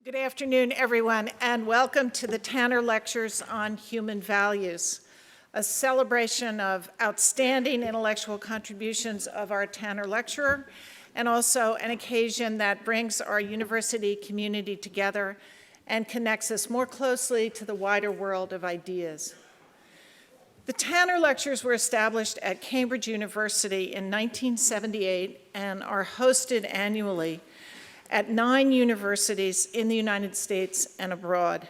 Good afternoon, everyone, and welcome to the Tanner Lectures on Human Values, a celebration of outstanding intellectual contributions of our Tanner lecturer, and also an occasion that brings our university community together and connects us more closely to the wider world of ideas. The Tanner Lectures were established at Cambridge University in 1978 and are hosted annually at 9 universities in the United States and abroad.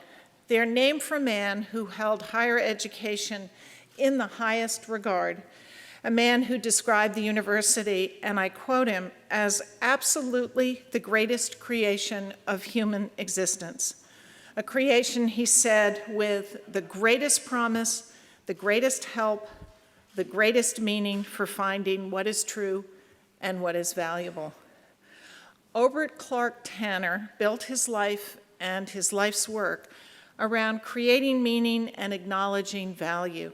They are named for a man who held higher education in the highest regard, a man who described the university, and I quote him, as absolutely the greatest creation of human existence. A creation, he said, with the greatest promise, the greatest help, the greatest meaning for finding what is true and what is valuable. Obert Clark Tanner built his life and his life's work around creating meaning and acknowledging value.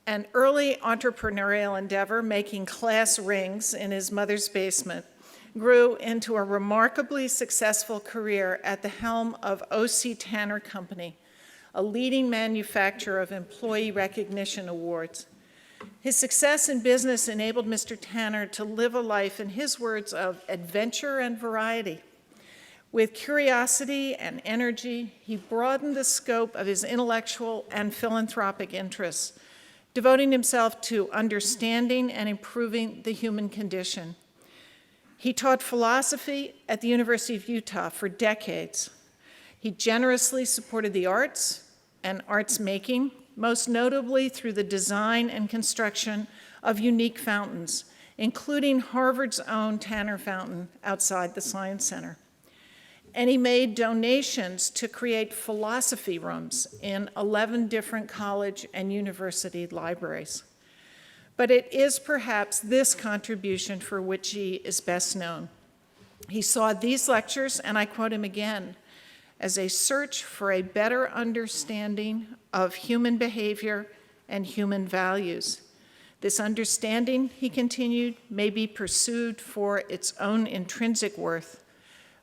An early entrepreneurial endeavor, making class rings in his mother's basement, grew into a remarkably successful career at the helm of O.C. Tanner Company, a leading manufacturer of employee recognition awards. His success in business enabled Mr. Tanner to live a life, in his words, of adventure and variety. With curiosity and energy, he broadened the scope of his intellectual and philanthropic interests, devoting himself to understanding and improving the human condition. He taught philosophy at the University of Utah for decades. He generously supported the arts and arts making, most notably through the design and construction of unique fountains, including Harvard's own Tanner Fountain outside the Science Center. And he made donations to create philosophy rooms in 11 different college and university libraries. But it is perhaps this contribution for which he is best known. He saw these lectures, and I quote him again, as a search for a better understanding of human behavior and human values. This understanding, he continued, may be pursued for its own intrinsic worth,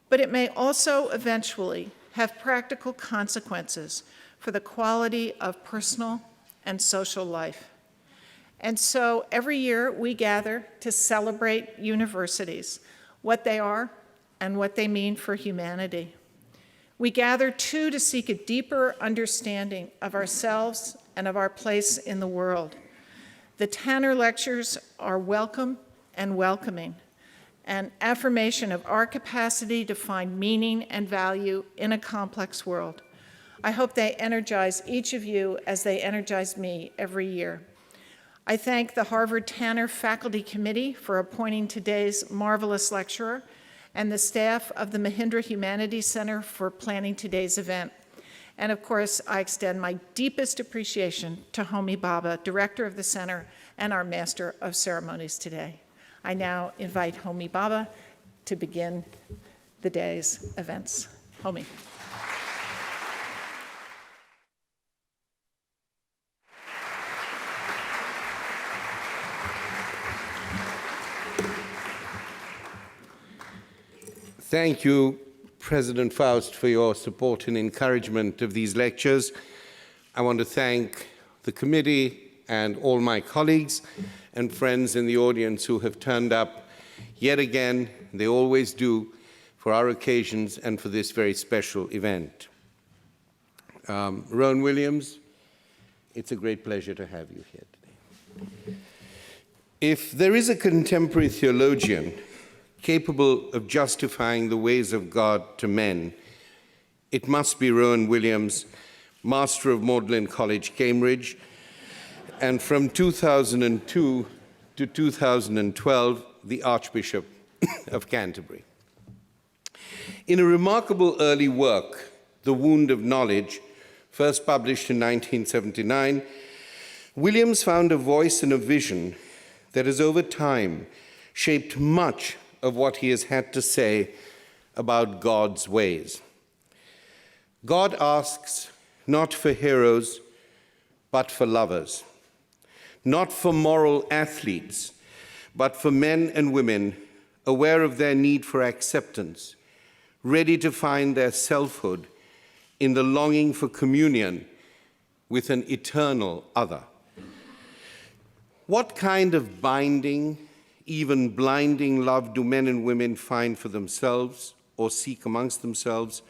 but it may also eventually have practical consequences for the quality of personal and social life. And so every year we gather to celebrate universities, what they are and what they mean for humanity. We gather, too, to seek a deeper understanding of ourselves and of our place in the world. The Tanner Lectures are welcome and welcoming, an affirmation of our capacity to find meaning and value in a complex world. I hope they energize each of you as they energize me every year. I thank the Harvard Tanner Faculty Committee for appointing today's marvelous lecturer, and the staff of the Mahindra Humanities Center for planning today's event. And of course, I extend my deepest appreciation to Homi Bhabha, director of the center and our master of ceremonies today. I now invite Homi Bhabha to begin the day's events. Homi. Thank you, President Faust, for your support and encouragement of these lectures. I want to thank the committee and all my colleagues and friends in the audience who have turned up yet again, they always do, for our occasions and for this very special event. Rowan Williams, it's a great pleasure to have you here today. If there is a contemporary theologian capable of justifying the ways of God to men, it must be Rowan Williams, Master of Magdalen College, Cambridge, and from 2002 to 2012, the Archbishop of Canterbury. In a remarkable early work, The Wound of Knowledge, first published in 1979, Williams found a voice and a vision that has over time shaped much of what he has had to say about God's ways. God asks not for heroes, but for lovers, not for moral athletes, but for men and women aware of their need for acceptance, ready to find their selfhood in the longing for communion with an eternal other. What kind of binding, even blinding love do men and women find for themselves or seek amongst themselves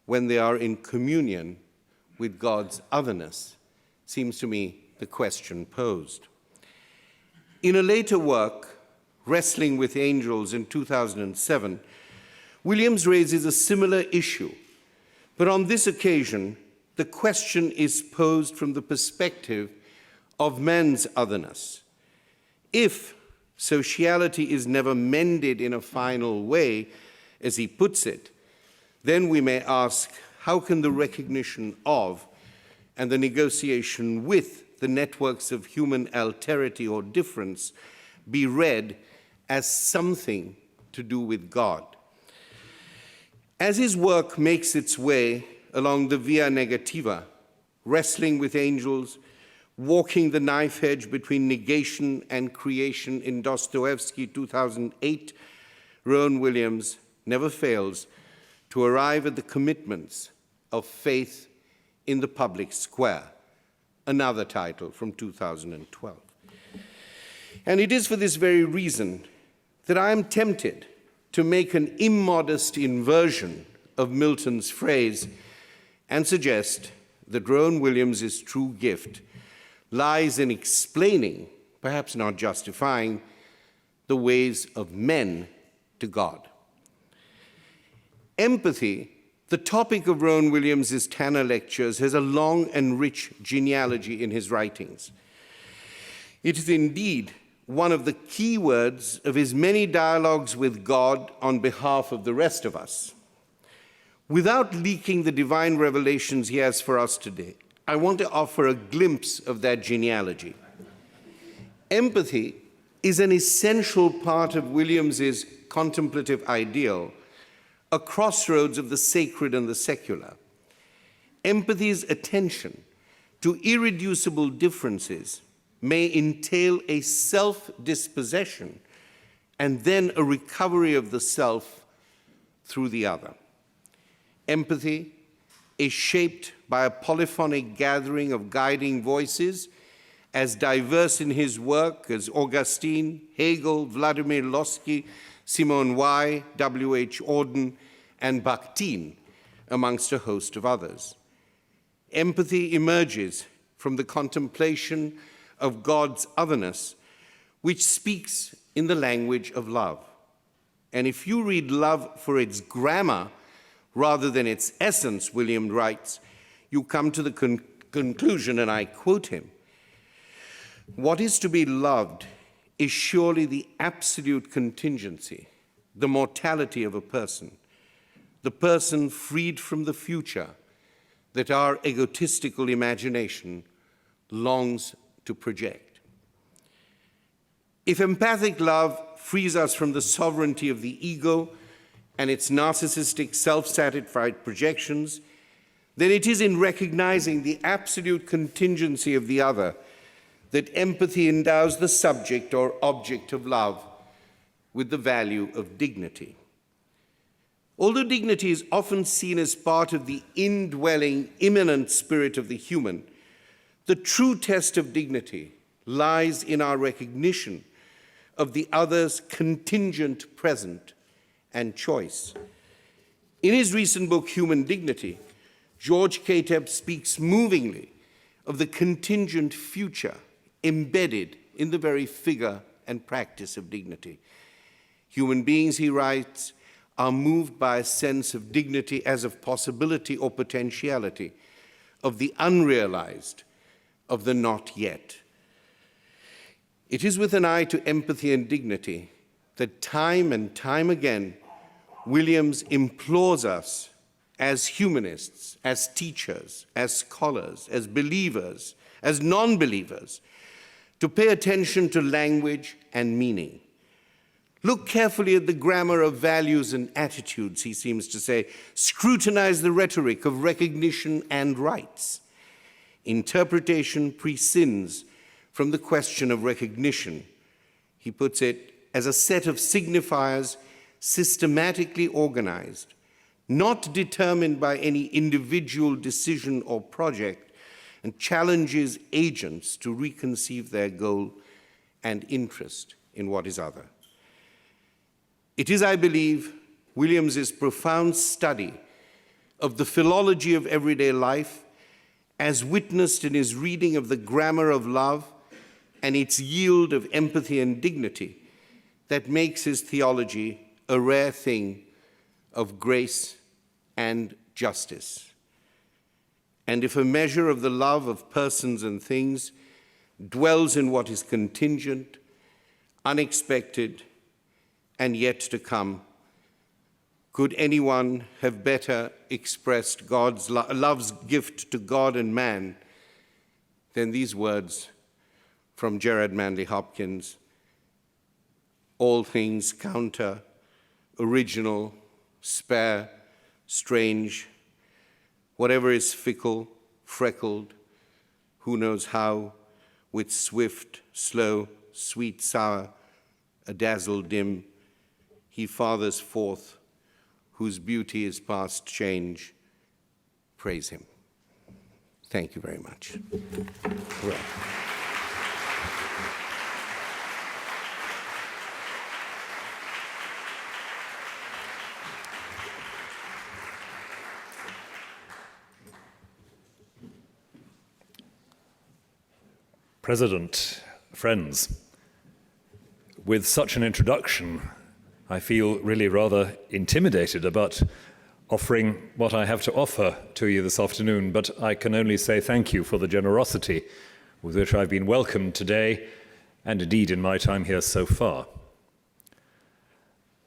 when they are in communion with God's otherness, seems to me the question posed. In a later work, Wrestling with Angels in 2007, Williams raises a similar issue, but on this occasion, the question is posed from the perspective of men's otherness. If sociality is never mended in a final way, as he puts it, then we may ask, how can the recognition of and the negotiation with the networks of human alterity or difference be read as something to do with God? As his work makes its way along the via negativa, Wrestling with Angels, walking the knife edge between negation and creation in Dostoevsky 2008, Rowan Williams never fails to arrive at the commitments of faith in the public square, another title from 2012. And it is for this very reason that I am tempted to make an immodest inversion of Milton's phrase and suggest that Rowan Williams's true gift lies in explaining, perhaps not justifying, the ways of men to God. Empathy, the topic of Rowan Williams's Tanner lectures, has a long and rich genealogy in his writings. It is indeed one of the key words of his many dialogues with God on behalf of the rest of us. Without leaking the divine revelations he has for us today, I want to offer a glimpse of that genealogy. Empathy is an essential part of Williams's contemplative ideal, a crossroads of the sacred and the secular. Empathy's attention to irreducible differences may entail a self-dispossession and then a recovery of the self through the other. Empathy is shaped by a polyphonic gathering of guiding voices as diverse in his work as Augustine, Hegel, Vladimir Lossky, Simone Weil, W.H. Auden, and Bakhtin, amongst a host of others. Empathy emerges from the contemplation of God's otherness, which speaks in the language of love. And if you read love for its grammar rather than its essence, William writes, you come to the conclusion, and I quote him, "What is to be loved is surely the absolute contingency, the mortality of a person, the person freed from the future that our egotistical imagination longs to project." If empathic love frees us from the sovereignty of the ego and its narcissistic, self-satisfied projections, then it is in recognizing the absolute contingency of the other that empathy endows the subject or object of love with the value of dignity. Although dignity is often seen as part of the indwelling, immanent spirit of the human, the true test of dignity lies in our recognition of the other's contingent present and choice. In his recent book, Human Dignity, George Kateb speaks movingly of the contingent future embedded in the very figure and practice of dignity. Human beings, he writes, are moved by a sense of dignity as of possibility or potentiality, of the unrealized, of the not yet. It is with an eye to empathy and dignity that time and time again Williams implores us as humanists, as teachers, as scholars, as believers, as non-believers, to pay attention to language and meaning. Look carefully at the grammar of values and attitudes, he seems to say. Scrutinize the rhetoric of recognition and rights. Interpretation prescinds from the question of recognition. He puts it as a set of signifiers systematically organized not determined by any individual decision or project, and challenges agents to reconceive their goal and interest in what is other. It is, I believe, Williams's profound study of the philology of everyday life, as witnessed in his reading of the grammar of love and its yield of empathy and dignity, that makes his theology a rare thing of grace and justice. And if a measure of the love of persons and things dwells in what is contingent, unexpected, and yet to come, could anyone have better expressed God's love's gift to God and man than these words from Gerard Manley Hopkins? All things counter, original, spare, strange, whatever is fickle, freckled, who knows how, with swift, slow, sweet, sour, a dazzle dim, he fathers forth, whose beauty is past change. Praise him. Thank you very much. Well. President, friends, with such an introduction, I feel really rather intimidated about offering what I have to offer to you this afternoon, but I can only say thank you for the generosity with which I've been welcomed today, and indeed in my time here so far.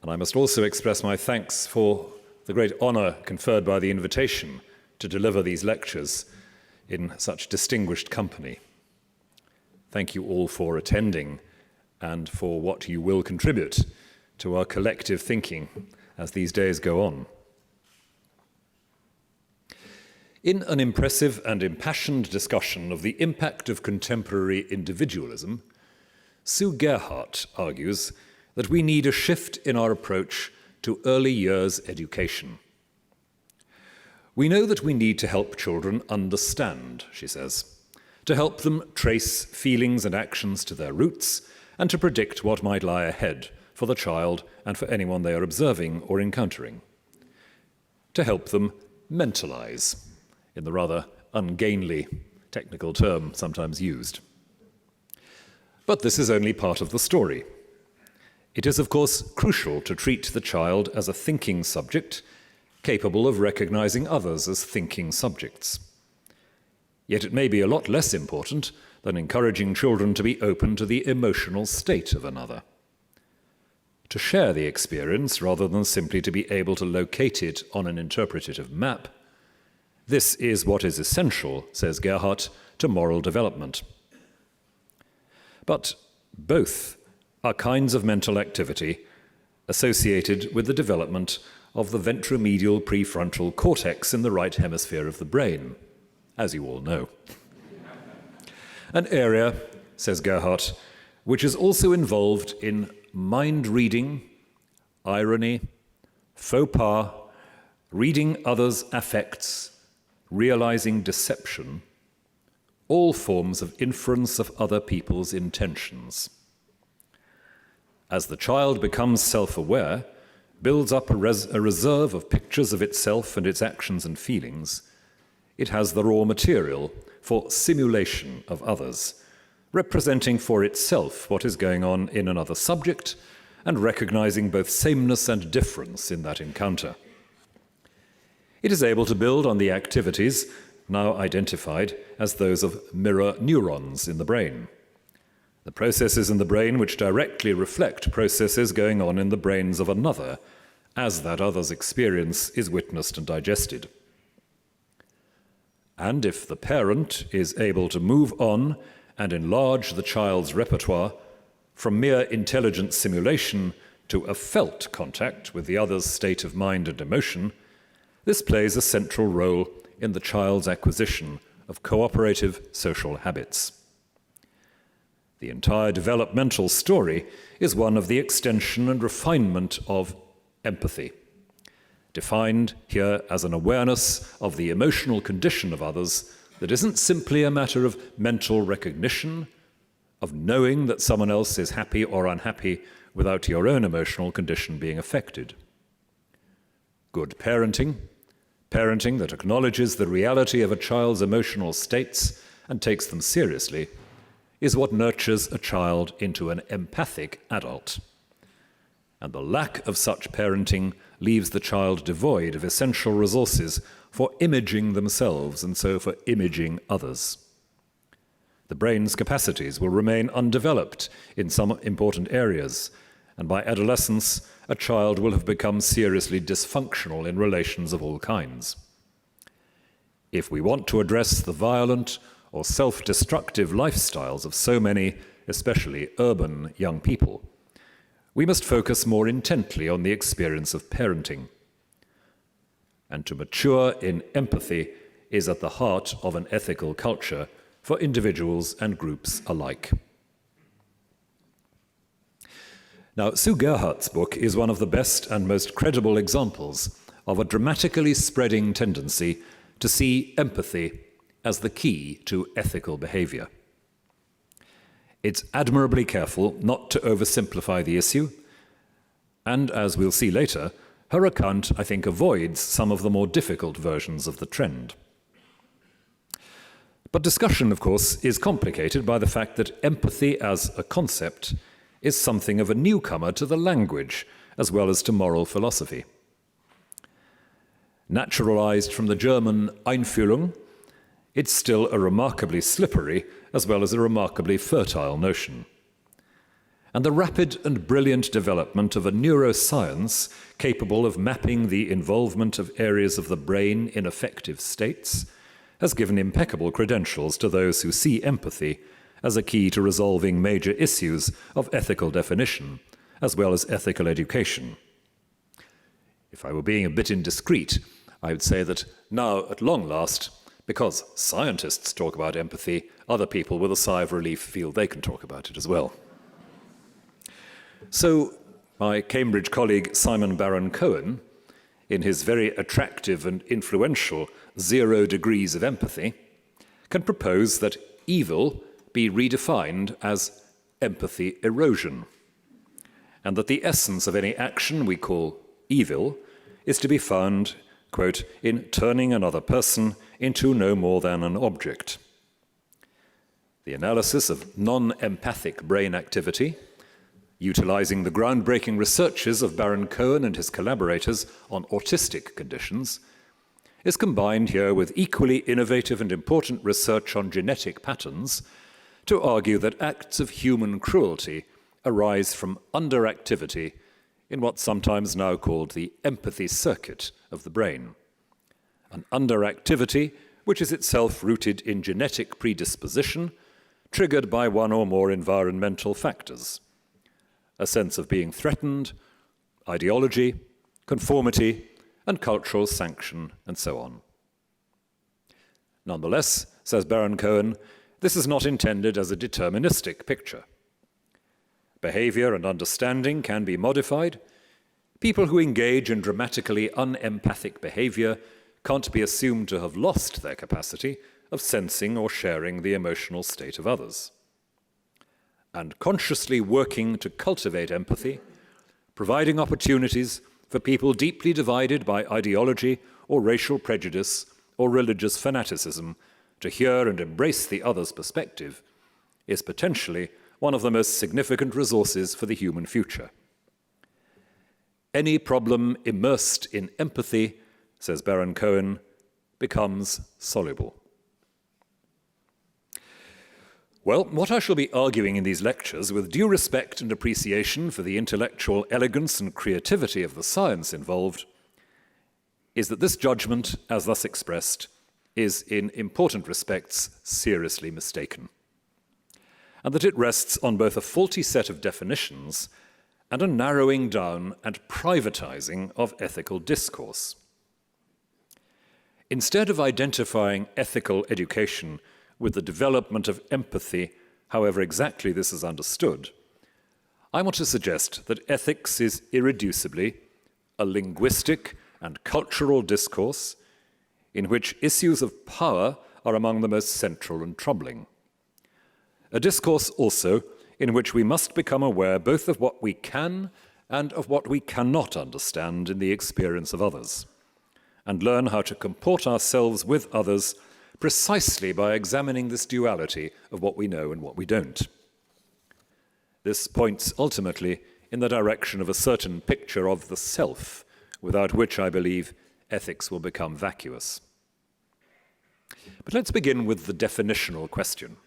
And I must also express my thanks for the great honor conferred by the invitation to deliver these lectures in such distinguished company. Thank you all for attending and for what you will contribute to our collective thinking as these days go on. In an impressive and impassioned discussion of the impact of contemporary individualism, Sue Gerhardt argues that we need a shift in our approach to early years education. We know that we need to help children understand, she says, to help them trace feelings and actions to their roots, and to predict what might lie ahead for the child and for anyone they are observing or encountering. To help them mentalize, in the rather ungainly technical term sometimes used. But this is only part of the story. It is, of course, crucial to treat the child as a thinking subject, capable of recognizing others as thinking subjects. Yet it may be a lot less important than encouraging children to be open to the emotional state of another. To share the experience rather than simply to be able to locate it on an interpretative map, this is what is essential, says Gerhardt, to moral development. But both are kinds of mental activity associated with the development of the ventromedial prefrontal cortex in the right hemisphere of the brain, as you all know. An area, says Gerhardt, which is also involved in mind reading, irony, faux pas, reading others' affects, realizing deception, all forms of inference of other people's intentions. As the child becomes self-aware, builds up a reserve of pictures of itself and its actions and feelings, it has the raw material for simulation of others, representing for itself what is going on in another subject and recognizing both sameness and difference in that encounter. It is able to build on the activities now identified as those of mirror neurons in the brain, the processes in the brain which directly reflect processes going on in the brains of another as that other's experience is witnessed and digested. And if the parent is able to move on and enlarge the child's repertoire from mere intelligent simulation to a felt contact with the other's state of mind and emotion, this plays a central role in the child's acquisition of cooperative social habits. The entire developmental story is one of the extension and refinement of empathy, defined here as an awareness of the emotional condition of others that isn't simply a matter of mental recognition, of knowing that someone else is happy or unhappy without your own emotional condition being affected. Good parenting, parenting that acknowledges the reality of a child's emotional states and takes them seriously, is what nurtures a child into an empathic adult. And the lack of such parenting leaves the child devoid of essential resources for imaging themselves and so for imaging others. The brain's capacities will remain undeveloped in some important areas, and by adolescence, a child will have become seriously dysfunctional in relations of all kinds. If we want to address the violent or self-destructive lifestyles of so many, especially urban young people, we must focus more intently on the experience of parenting. And to mature in empathy is at the heart of an ethical culture for individuals and groups alike. Now, Sue Gerhardt's book is one of the best and most credible examples of a dramatically spreading tendency to see empathy as the key to ethical behavior. It's admirably careful not to oversimplify the issue, and as we'll see later, her account, I think, avoids some of the more difficult versions of the trend. But discussion, of course, is complicated by the fact that empathy as a concept is something of a newcomer to the language as well as to moral philosophy. Naturalized from the German Einfühlung, it's still a remarkably slippery as well as a remarkably fertile notion. And the rapid and brilliant development of a neuroscience capable of mapping the involvement of areas of the brain in affective states has given impeccable credentials to those who see empathy as a key to resolving major issues of ethical definition, as well as ethical education. If I were being a bit indiscreet, I would say that now, at long last, because scientists talk about empathy, other people with a sigh of relief feel they can talk about it as well. So, my Cambridge colleague Simon Baron-Cohen, in his very attractive and influential 0 Degrees of Empathy, can propose that evil be redefined as empathy erosion, and that the essence of any action we call evil is to be found, quote, in turning another person into no more than an object. The analysis of non-empathic brain activity, utilizing the groundbreaking researches of Baron-Cohen and his collaborators on autistic conditions, is combined here with equally innovative and important research on genetic patterns to argue that acts of human cruelty arise from underactivity in what's sometimes now called the empathy circuit of the brain, an underactivity which is itself rooted in genetic predisposition triggered by one or more environmental factors, a sense of being threatened, ideology, conformity, and cultural sanction, and so on. Nonetheless, says Baron-Cohen, this is not intended as a deterministic picture. Behavior and understanding can be modified. People who engage in dramatically unempathic behavior can't be assumed to have lost their capacity of sensing or sharing the emotional state of others. And consciously working to cultivate empathy, providing opportunities for people deeply divided by ideology or racial prejudice or religious fanaticism to hear and embrace the other's perspective, is potentially one of the most significant resources for the human future. Any problem immersed in empathy, says Baron-Cohen, becomes soluble. Well, what I shall be arguing in these lectures, with due respect and appreciation for the intellectual elegance and creativity of the science involved, is that this judgment, as thus expressed, is in important respects seriously mistaken, and that it rests on both a faulty set of definitions and a narrowing down and privatizing of ethical discourse. Instead of identifying ethical education with the development of empathy, however exactly this is understood, I want to suggest that ethics is irreducibly a linguistic and cultural discourse in which issues of power are among the most central and troubling. A discourse also in which we must become aware both of what we can and of what we cannot understand in the experience of others, and learn how to comport ourselves with others precisely by examining this duality of what we know and what we don't. This points ultimately in the direction of a certain picture of the self, without which I believe ethics will become vacuous. But let's begin with the definitional question.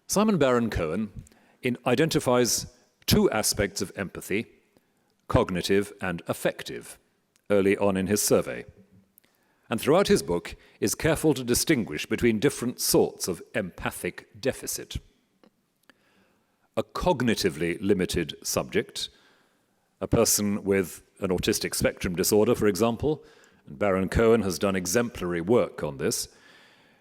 Simon Baron-Cohen identifies two aspects of empathy, cognitive and affective, early on in his survey, and throughout his book is careful to distinguish between different sorts of empathic deficit. A cognitively limited subject, a person with an autistic spectrum disorder, for example, and Baron-Cohen has done exemplary work on this,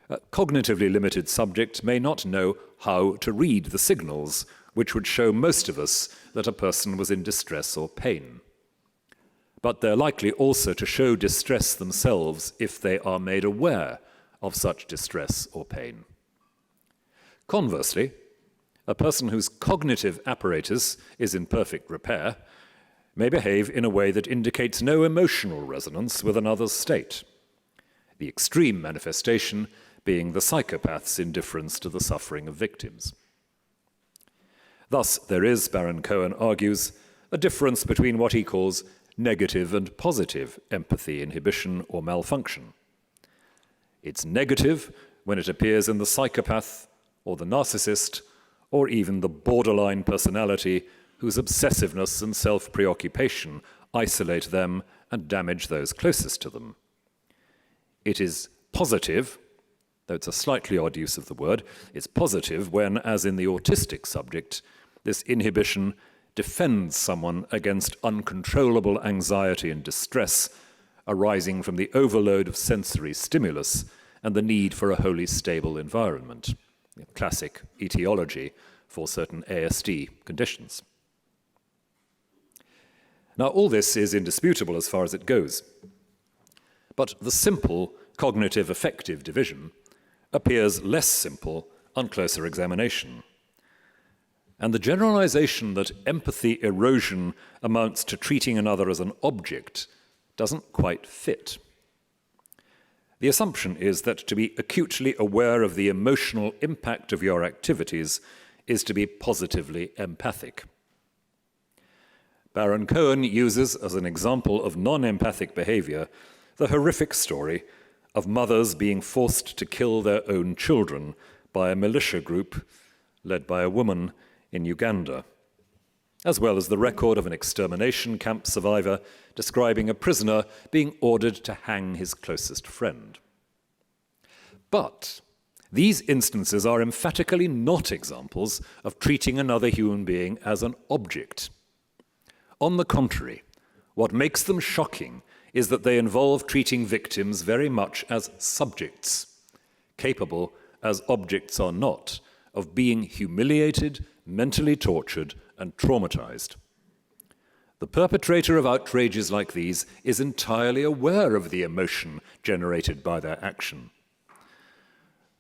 a cognitively limited subject may not know how to read the signals which would show most of us that a person was in distress or pain. But they're likely also to show distress themselves if they are made aware of such distress or pain. Conversely, a person whose cognitive apparatus is in perfect repair may behave in a way that indicates no emotional resonance with another's state, the extreme manifestation being the psychopath's indifference to the suffering of victims. Thus, there is, Baron-Cohen argues, a difference between what he calls negative and positive empathy inhibition or malfunction. It's negative when it appears in the psychopath or the narcissist or even the borderline personality whose obsessiveness and self-preoccupation isolate them and damage those closest to them. It is positive, though it's a slightly odd use of the word, it's positive when, as in the autistic subject, this inhibition defends someone against uncontrollable anxiety and distress arising from the overload of sensory stimulus and the need for a wholly stable environment, a classic etiology for certain ASD conditions. Now, all this is indisputable as far as it goes, but the simple cognitive affective division appears less simple on closer examination. And the generalization that empathy erosion amounts to treating another as an object doesn't quite fit. The assumption is that to be acutely aware of the emotional impact of your activities is to be positively empathic. Baron-Cohen uses as an example of non-empathic behavior the horrific story of mothers being forced to kill their own children by a militia group led by a woman in Uganda, as well as the record of an extermination camp survivor describing a prisoner being ordered to hang his closest friend. But these instances are emphatically not examples of treating another human being as an object. On the contrary, what makes them shocking is that they involve treating victims very much as subjects, capable, as objects are not, of being humiliated, mentally tortured, and traumatized. The perpetrator of outrages like these is entirely aware of the emotion generated by their action.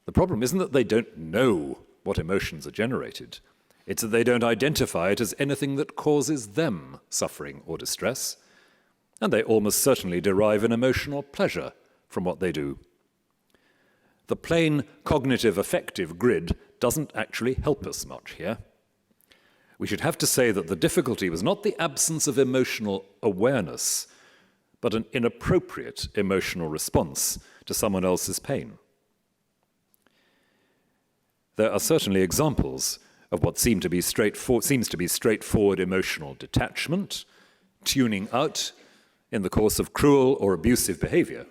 The problem isn't that they don't know what emotions are generated. It's that they don't identify it as anything that causes them suffering or distress, and they almost certainly derive an emotional pleasure from what they do. The plain cognitive affective grid doesn't actually help us much here. We should have to say that the difficulty was not the absence of emotional awareness, but an inappropriate emotional response to someone else's pain. There are certainly examples of what seems to be straightforward emotional detachment, tuning out in the course of cruel or abusive behavior.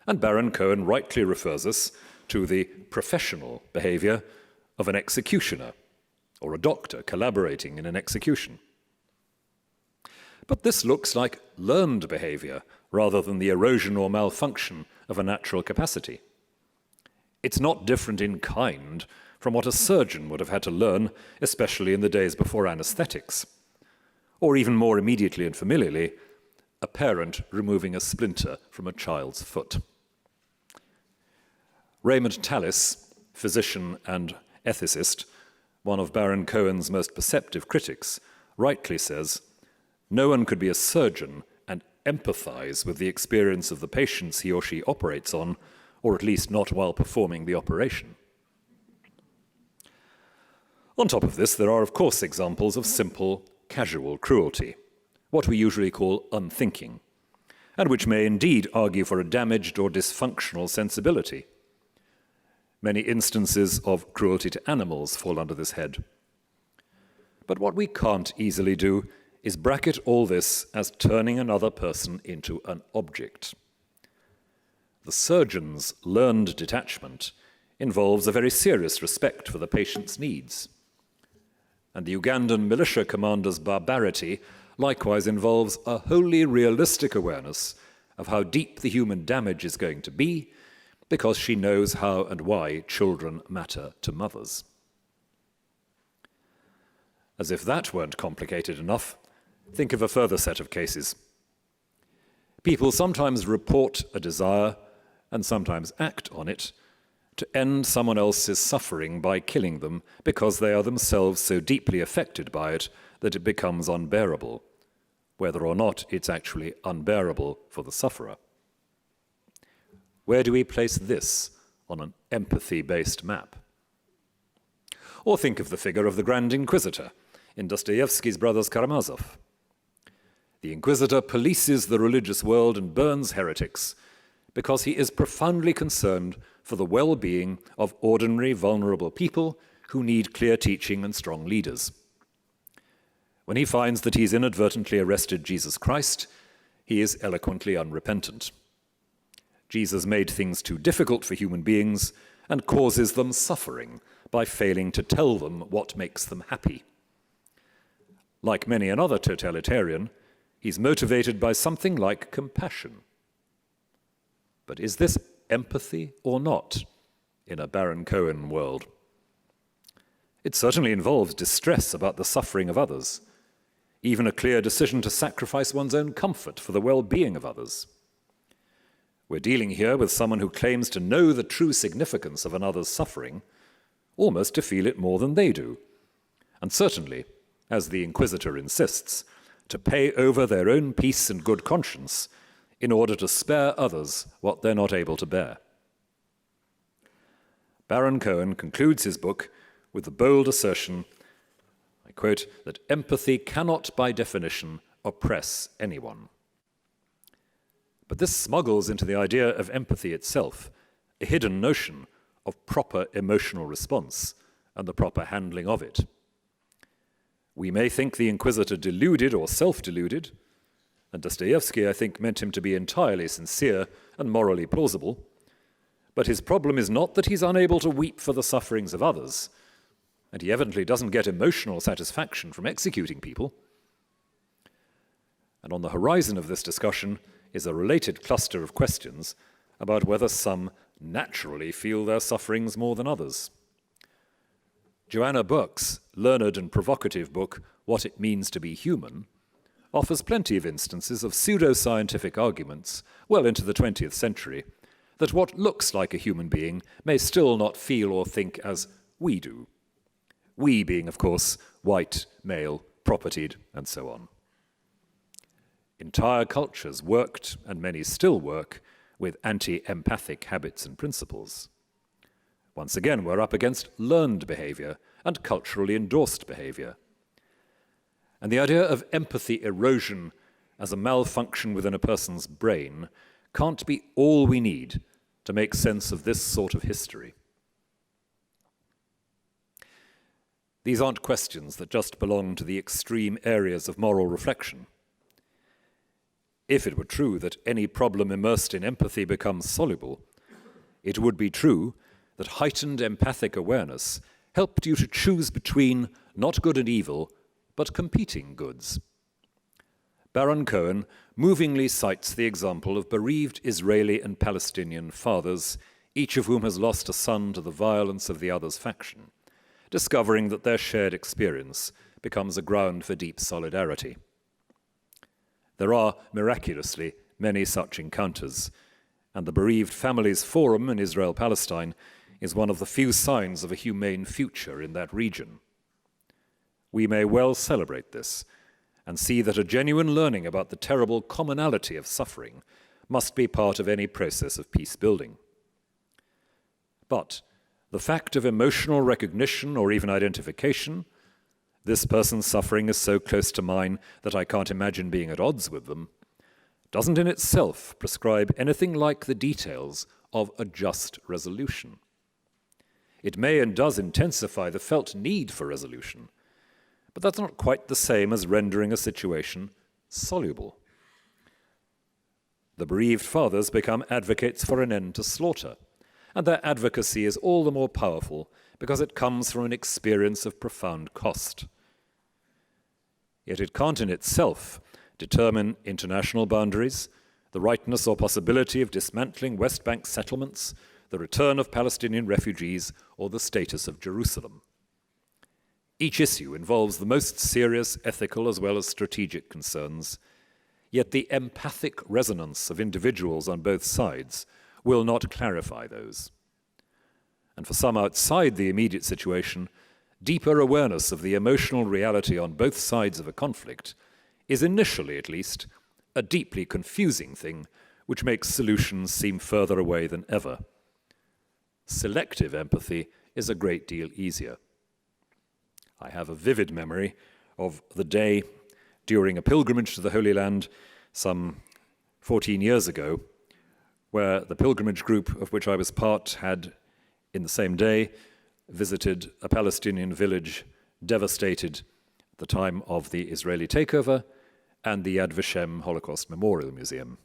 And Baron-Cohen rightly refers us to the professional behavior of an executioner or a doctor collaborating in an execution. But this looks like learned behavior rather than the erosion or malfunction of a natural capacity. It's not different in kind from what a surgeon would have had to learn, especially in the days before anesthetics, or even more immediately and familiarly, a parent removing a splinter from a child's foot. Raymond Tallis, physician and ethicist, one of Baron Cohen's most perceptive critics, rightly says, "No one could be a surgeon and empathize with the experience of the patients he or she operates on, or at least not while performing the operation." On top of this, there are, of course, examples of simple, casual cruelty, what we usually call unthinking, and which may indeed argue for a damaged or dysfunctional sensibility. Many instances of cruelty to animals fall under this head. But what we can't easily do is bracket all this as turning another person into an object. The surgeon's learned detachment involves a very serious respect for the patient's needs. And the Ugandan militia commander's barbarity likewise involves a wholly realistic awareness of how deep the human damage is going to be, because she knows how and why children matter to mothers. As if that weren't complicated enough, think of a further set of cases. People sometimes report a desire, and sometimes act on it, to end someone else's suffering by killing them because they are themselves so deeply affected by it that it becomes unbearable, whether or not it's actually unbearable for the sufferer. Where do we place this on an empathy-based map? Or think of the figure of the Grand Inquisitor in Dostoevsky's Brothers Karamazov. The Inquisitor polices the religious world and burns heretics because he is profoundly concerned for the well-being of ordinary, vulnerable people who need clear teaching and strong leaders. When he finds that he's inadvertently arrested Jesus Christ, he is eloquently unrepentant. Jesus made things too difficult for human beings and causes them suffering by failing to tell them what makes them happy. Like many another totalitarian, he's motivated by something like compassion. But is this empathy or not in a Baron Cohen world? It certainly involves distress about the suffering of others, even a clear decision to sacrifice one's own comfort for the well-being of others. We're dealing here with someone who claims to know the true significance of another's suffering, almost to feel it more than they do, and certainly, as the Inquisitor insists, to pay over their own peace and good conscience in order to spare others what they're not able to bear. Baron Cohen concludes his book with the bold assertion, I quote, that empathy cannot by definition oppress anyone. But this smuggles into the idea of empathy itself a hidden notion of proper emotional response and the proper handling of it. We may think the Inquisitor deluded or self-deluded, and Dostoevsky, I think, meant him to be entirely sincere and morally plausible, but his problem is not that he's unable to weep for the sufferings of others, and he evidently doesn't get emotional satisfaction from executing people. And on the horizon of this discussion is a related cluster of questions about whether some naturally feel their sufferings more than others. Joanna Burke's learned and provocative book, What It Means to Be Human, offers plenty of instances of pseudo-scientific arguments well into the 20th century that what looks like a human being may still not feel or think as we do. We being, of course, white, male, propertied, and so on. Entire cultures worked, and many still work, with anti-empathic habits and principles. Once again, we're up against learned behavior and culturally endorsed behavior. And the idea of empathy erosion as a malfunction within a person's brain can't be all we need to make sense of this sort of history. These aren't questions that just belong to the extreme areas of moral reflection. If it were true that any problem immersed in empathy becomes soluble, it would be true that heightened empathic awareness helped you to choose between not good and evil, but competing goods. Baron Cohen movingly cites the example of bereaved Israeli and Palestinian fathers, each of whom has lost a son to the violence of the other's faction, discovering that their shared experience becomes a ground for deep solidarity. There are, miraculously, many such encounters, and the Bereaved Families Forum in Israel-Palestine is one of the few signs of a humane future in that region. We may well celebrate this and see that a genuine learning about the terrible commonality of suffering must be part of any process of peace building. But the fact of emotional recognition or even identification, this person's suffering is so close to mine that I can't imagine being at odds with them, doesn't in itself prescribe anything like the details of a just resolution. It may and does intensify the felt need for resolution, but that's not quite the same as rendering a situation soluble. The bereaved fathers become advocates for an end to slaughter, and their advocacy is all the more powerful because it comes from an experience of profound cost. Yet it can't in itself determine international boundaries, the rightness or possibility of dismantling West Bank settlements, the return of Palestinian refugees, or the status of Jerusalem. Each issue involves the most serious ethical as well as strategic concerns, yet the empathic resonance of individuals on both sides will not clarify those. And for some outside the immediate situation, deeper awareness of the emotional reality on both sides of a conflict is initially, at least, a deeply confusing thing which makes solutions seem further away than ever. Selective empathy is a great deal easier. I have a vivid memory of the day during a pilgrimage to the Holy Land some 14 years ago, where the pilgrimage group of which I was part had, in the same day, visited a Palestinian village devastated at the time of the Israeli takeover and the Yad Vashem Holocaust Memorial Museum.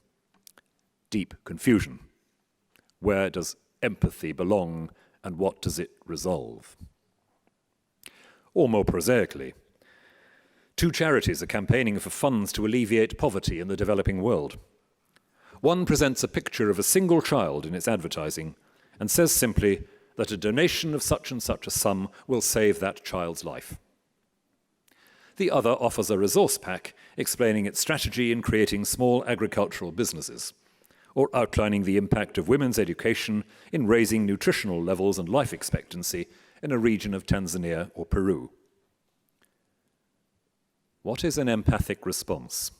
Deep confusion. Where does empathy belong and what does it resolve? Or more prosaically, two charities are campaigning for funds to alleviate poverty in the developing world. One presents a picture of a single child in its advertising and says simply that a donation of such and such a sum will save that child's life. The other offers a resource pack explaining its strategy in creating small agricultural businesses, or outlining the impact of women's education in raising nutritional levels and life expectancy in a region of Tanzania or Peru. What is an empathic response?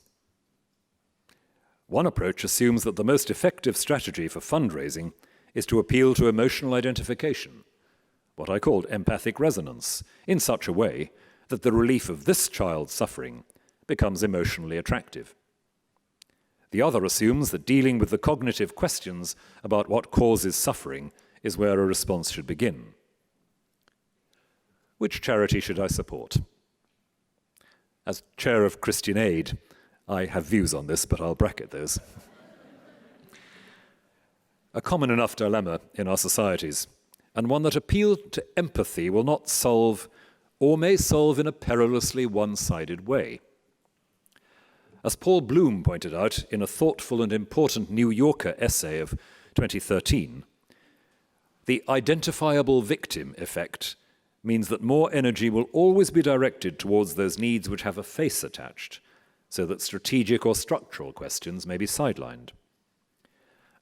One approach assumes that the most effective strategy for fundraising is to appeal to emotional identification, what I called empathic resonance, in such a way that the relief of this child's suffering becomes emotionally attractive. The other assumes that dealing with the cognitive questions about what causes suffering is where a response should begin. Which charity should I support? As chair of Christian Aid, I have views on this, but I'll bracket those. A common enough dilemma in our societies, and one that appeal to empathy will not solve or may solve in a perilously one-sided way. As Paul Bloom pointed out in a thoughtful and important New Yorker essay of 2013, the identifiable victim effect means that more energy will always be directed towards those needs which have a face attached, so that strategic or structural questions may be sidelined.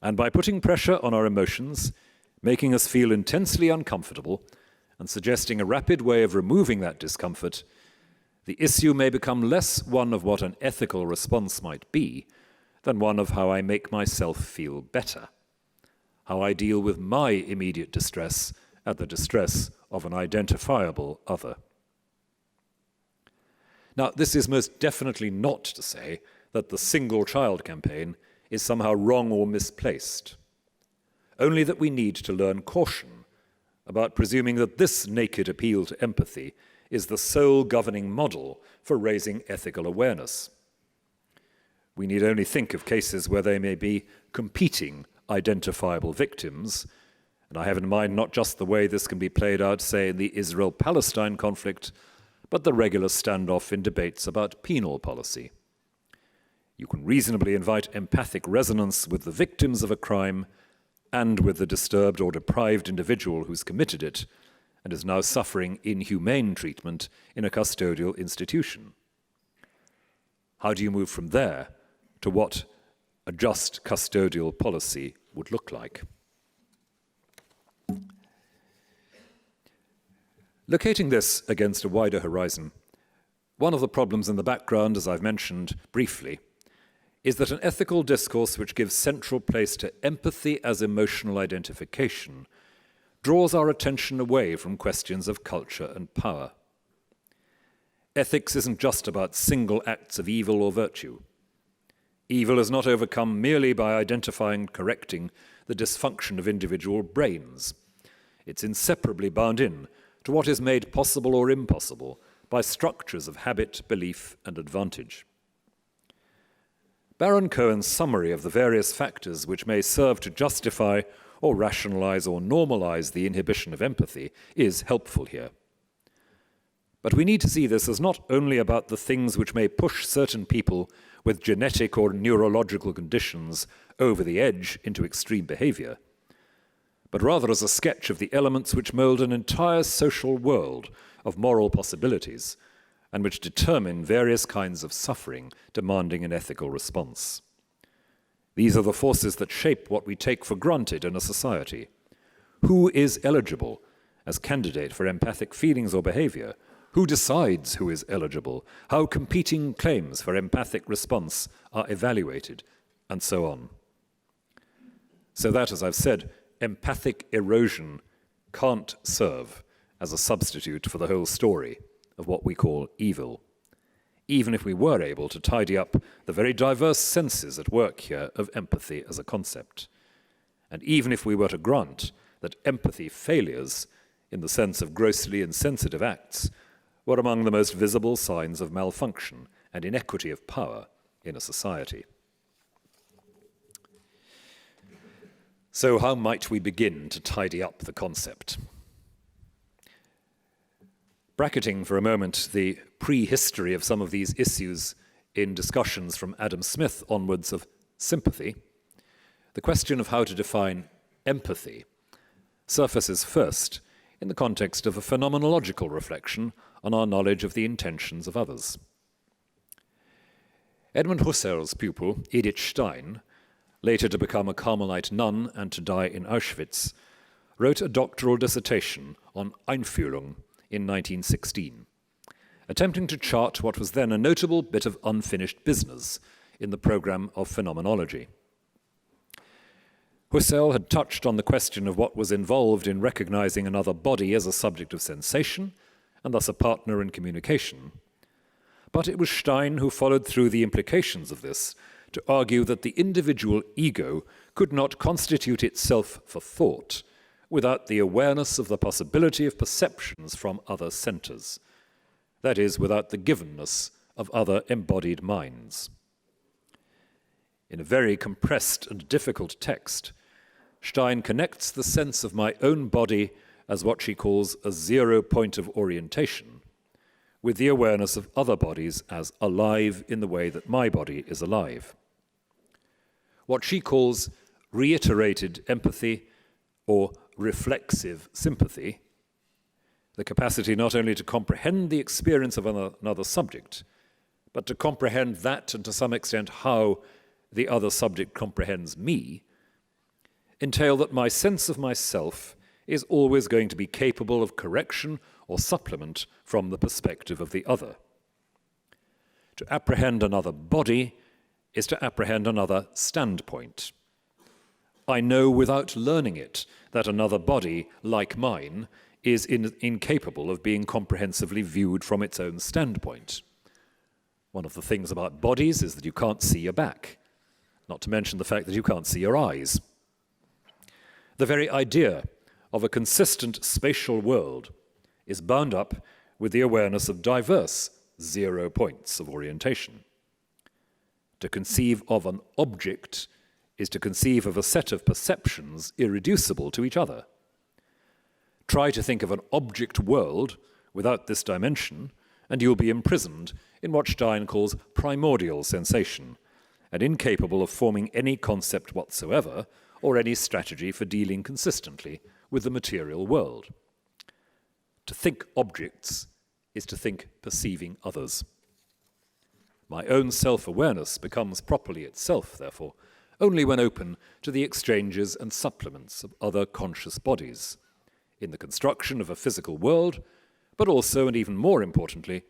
And by putting pressure on our emotions, making us feel intensely uncomfortable, and suggesting a rapid way of removing that discomfort, the issue may become less one of what an ethical response might be than one of how I make myself feel better, how I deal with my immediate distress at the distress of an identifiable other. Now, this is most definitely not to say that the single child campaign is somehow wrong or misplaced, only that we need to learn caution about presuming that this naked appeal to empathy is the sole governing model for raising ethical awareness. We need only think of cases where there may be competing identifiable victims, and I have in mind not just the way this can be played out, say, in the Israel-Palestine conflict, but the regular standoff in debates about penal policy. You can reasonably invite empathic resonance with the victims of a crime and with the disturbed or deprived individual who's committed it and is now suffering inhumane treatment in a custodial institution. How do you move from there to what a just custodial policy would look like. Locating this against a wider horizon, one of the problems in the background, as I've mentioned briefly, is that an ethical discourse which gives central place to empathy as emotional identification draws our attention away from questions of culture and power. Ethics isn't just about single acts of evil or virtue. Evil is not overcome merely by identifying and correcting the dysfunction of individual brains. It's inseparably bound in to what is made possible or impossible by structures of habit, belief, and advantage. Baron Cohen's summary of the various factors which may serve to justify or rationalize or normalize the inhibition of empathy is helpful here. But we need to see this as not only about the things which may push certain people with genetic or neurological conditions over the edge into extreme behavior, but rather as a sketch of the elements which mold an entire social world of moral possibilities and which determine various kinds of suffering demanding an ethical response. These are the forces that shape what we take for granted in a society. Who is eligible as candidate for empathic feelings or behavior? Who decides who is eligible? How competing claims for empathic response are evaluated? And so on. So that, as I've said, empathic erosion can't serve as a substitute for the whole story of what we call evil, even if we were able to tidy up the very diverse senses at work here of empathy as a concept, and even if we were to grant that empathy failures, in the sense of grossly insensitive acts, were among the most visible signs of malfunction and inequity of power in a society. So how might we begin to tidy up the concept? Bracketing for a moment the prehistory of some of these issues in discussions from Adam Smith onwards of sympathy, the question of how to define empathy surfaces first in the context of a phenomenological reflection on our knowledge of the intentions of others. Edmund Husserl's pupil, Edith Stein, later to become a Carmelite nun and to die in Auschwitz, wrote a doctoral dissertation on Einfühlung in 1916, attempting to chart what was then a notable bit of unfinished business in the program of phenomenology. Husserl had touched on the question of what was involved in recognizing another body as a subject of sensation, and thus a partner in communication. But it was Stein who followed through the implications of this to argue that the individual ego could not constitute itself for thought without the awareness of the possibility of perceptions from other centers, that is, without the givenness of other embodied minds. In a very compressed and difficult text, Stein connects the sense of my own body as what she calls a zero point of orientation with the awareness of other bodies as alive in the way that my body is alive. What she calls reiterated empathy or reflexive sympathy, the capacity not only to comprehend the experience of another subject, but to comprehend that and to some extent how the other subject comprehends me, entail that my sense of myself is always going to be capable of correction or supplement from the perspective of the other. To apprehend another body is to apprehend another standpoint. I know without learning it that another body, like mine, is incapable of being comprehensively viewed from its own standpoint. One of the things about bodies is that you can't see your back, not to mention the fact that you can't see your eyes. The very idea of a consistent spatial world is bound up with the awareness of diverse zero points of orientation. To conceive of an object is to conceive of a set of perceptions irreducible to each other. Try to think of an object world without this dimension, and you'll be imprisoned in what Stein calls primordial sensation, and incapable of forming any concept whatsoever or any strategy for dealing consistently with the material world. To think objects is to think perceiving others. My own self-awareness becomes properly itself, therefore, only when open to the exchanges and supplements of other conscious bodies, in the construction of a physical world, but also, and even more importantly,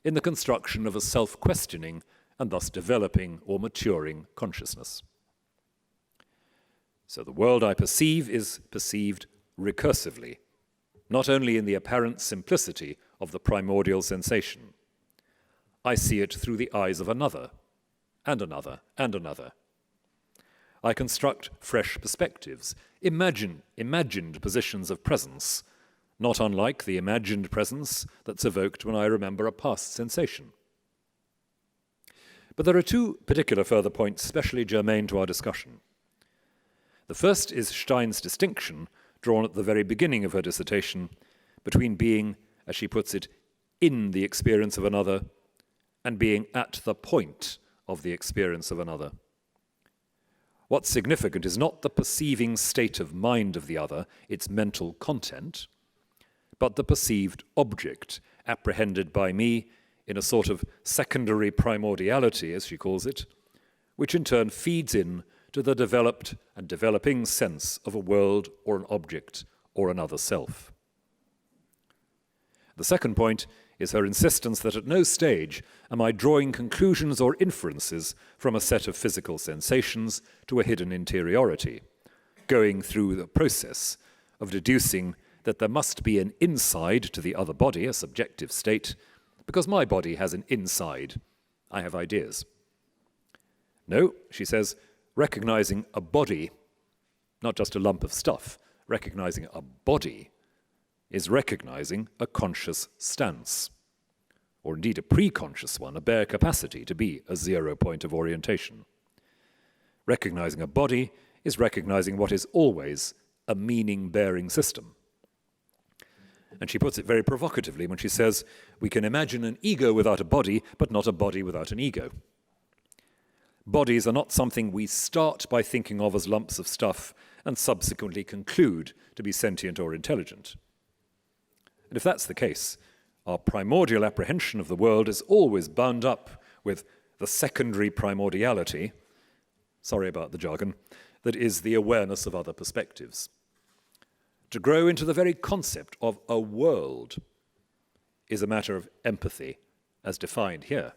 in the construction of a self-questioning and thus developing or maturing consciousness. So the world I perceive is perceived recursively, not only in the apparent simplicity of the primordial sensation. I see it through the eyes of another, and another, and another. I construct fresh perspectives, imagined positions of presence, not unlike the imagined presence that's evoked when I remember a past sensation. But there are two particular further points especially germane to our discussion. The first is Stein's distinction, drawn at the very beginning of her dissertation, between being, as she puts it, in the experience of another and being at the point of the experience of another. What's significant is not the perceiving state of mind of the other, its mental content, but the perceived object apprehended by me in a sort of secondary primordiality, as she calls it, which in turn feeds in to the developed and developing sense of a world or an object or another self. The second point is her insistence that at no stage am I drawing conclusions or inferences from a set of physical sensations to a hidden interiority, going through the process of deducing that there must be an inside to the other body, a subjective state, because my body has an inside. I have ideas. No, she says, recognizing a body, not just a lump of stuff, recognizing a body is recognizing a conscious stance, or indeed a pre-conscious one, a bare capacity to be a 0 point of orientation. Recognizing a body is recognizing what is always a meaning-bearing system. And she puts it very provocatively when she says, we can imagine an ego without a body, but not a body without an ego. Bodies are not something we start by thinking of as lumps of stuff and subsequently conclude to be sentient or intelligent. And if that's the case, our primordial apprehension of the world is always bound up with the secondary primordiality, sorry about the jargon, that is the awareness of other perspectives. To grow into the very concept of a world is a matter of empathy, as defined here.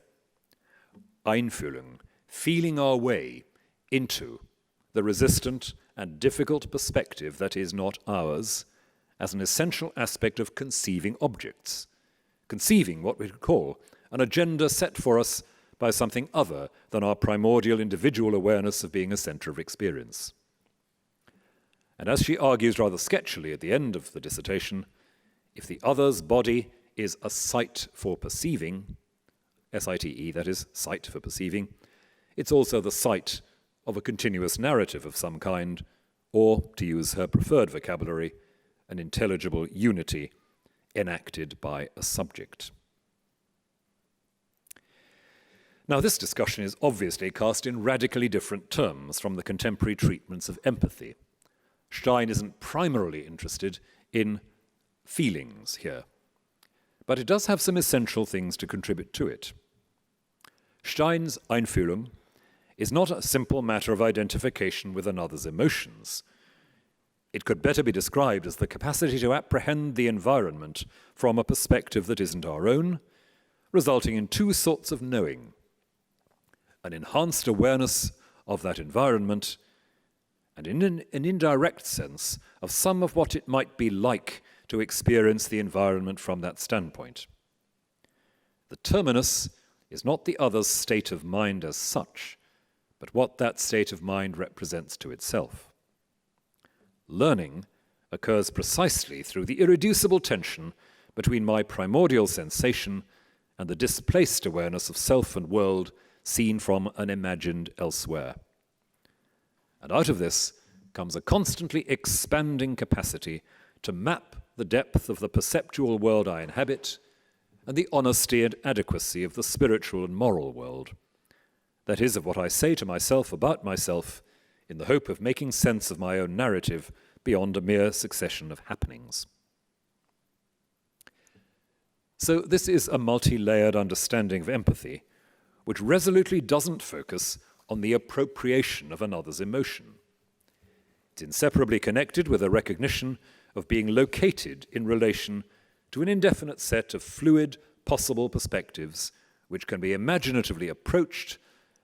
Einfühlung, feeling our way into the resistant and difficult perspective that is not ours, as an essential aspect of conceiving objects, conceiving what we could call an agenda set for us by something other than our primordial individual awareness of being a center of experience. And as she argues rather sketchily at the end of the dissertation, if the other's body is a site for perceiving, S-I-T-E, that is, site for perceiving, it's also the site of a continuous narrative of some kind, or, to use her preferred vocabulary, an intelligible unity enacted by a subject. Now, this discussion is obviously cast in radically different terms from the contemporary treatments of empathy. Stein isn't primarily interested in feelings here, but it does have some essential things to contribute to it. Stein's Einfühlung is not a simple matter of identification with another's emotions. It could better be described as the capacity to apprehend the environment from a perspective that isn't our own, resulting in two sorts of knowing: an enhanced awareness of that environment, and in an indirect sense of some of what it might be like to experience the environment from that standpoint. The terminus is not the other's state of mind as such, but what that state of mind represents to itself. Learning occurs precisely through the irreducible tension between my primordial sensation and the displaced awareness of self and world seen from an imagined elsewhere. And out of this comes a constantly expanding capacity to map the depth of the perceptual world I inhabit and the honesty and adequacy of the spiritual and moral world. That is, of what I say to myself about myself in the hope of making sense of my own narrative beyond a mere succession of happenings. So this is a multi-layered understanding of empathy, which resolutely doesn't focus on the appropriation of another's emotion. It's inseparably connected with a recognition of being located in relation to an indefinite set of fluid, possible perspectives which can be imaginatively approached,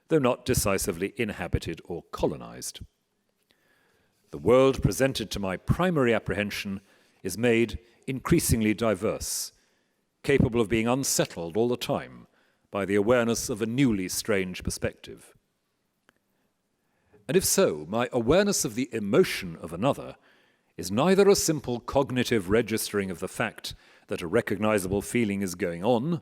though not decisively inhabited or colonized. The world presented to my primary apprehension is made increasingly diverse, capable of being unsettled all the time by the awareness of a newly strange perspective. And if so, my awareness of the emotion of another is neither a simple cognitive registering of the fact that a recognizable feeling is going on,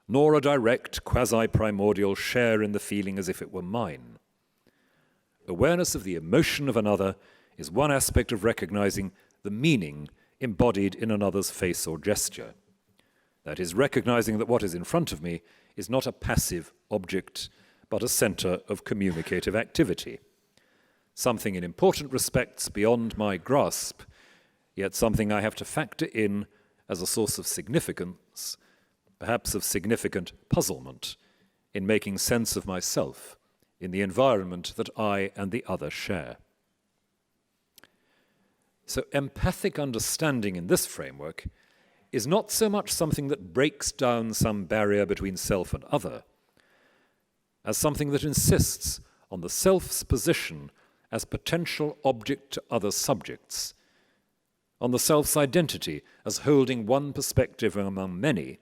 nor a direct, quasi-primordial share in the feeling as if it were mine. Awareness of the emotion of another is one aspect of recognizing the meaning embodied in another's face or gesture. That is, recognizing that what is in front of me is not a passive object, but a center of communicative activity. Something in important respects beyond my grasp, yet something I have to factor in as a source of significance, perhaps of significant puzzlement, in making sense of myself in the environment that I and the other share. So empathic understanding in this framework is not so much something that breaks down some barrier between self and other, as something that insists on the self's position as potential object to other subjects, on the self's identity as holding one perspective among many,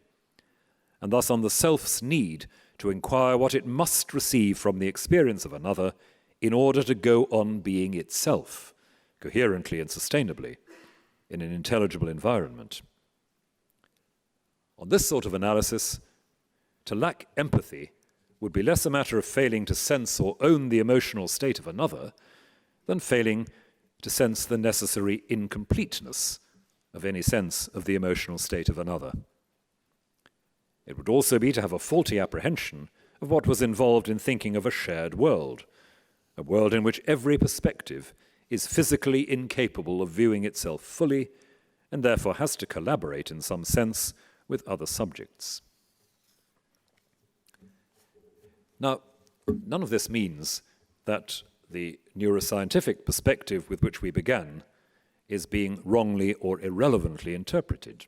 and thus on the self's need to inquire what it must receive from the experience of another in order to go on being itself, coherently and sustainably, in an intelligible environment. On this sort of analysis, to lack empathy would be less a matter of failing to sense or own the emotional state of another than failing to sense the necessary incompleteness of any sense of the emotional state of another. It would also be to have a faulty apprehension of what was involved in thinking of a shared world, a world in which every perspective is physically incapable of viewing itself fully and therefore has to collaborate in some sense with other subjects. Now, none of this means that the neuroscientific perspective with which we began is being wrongly or irrelevantly interpreted.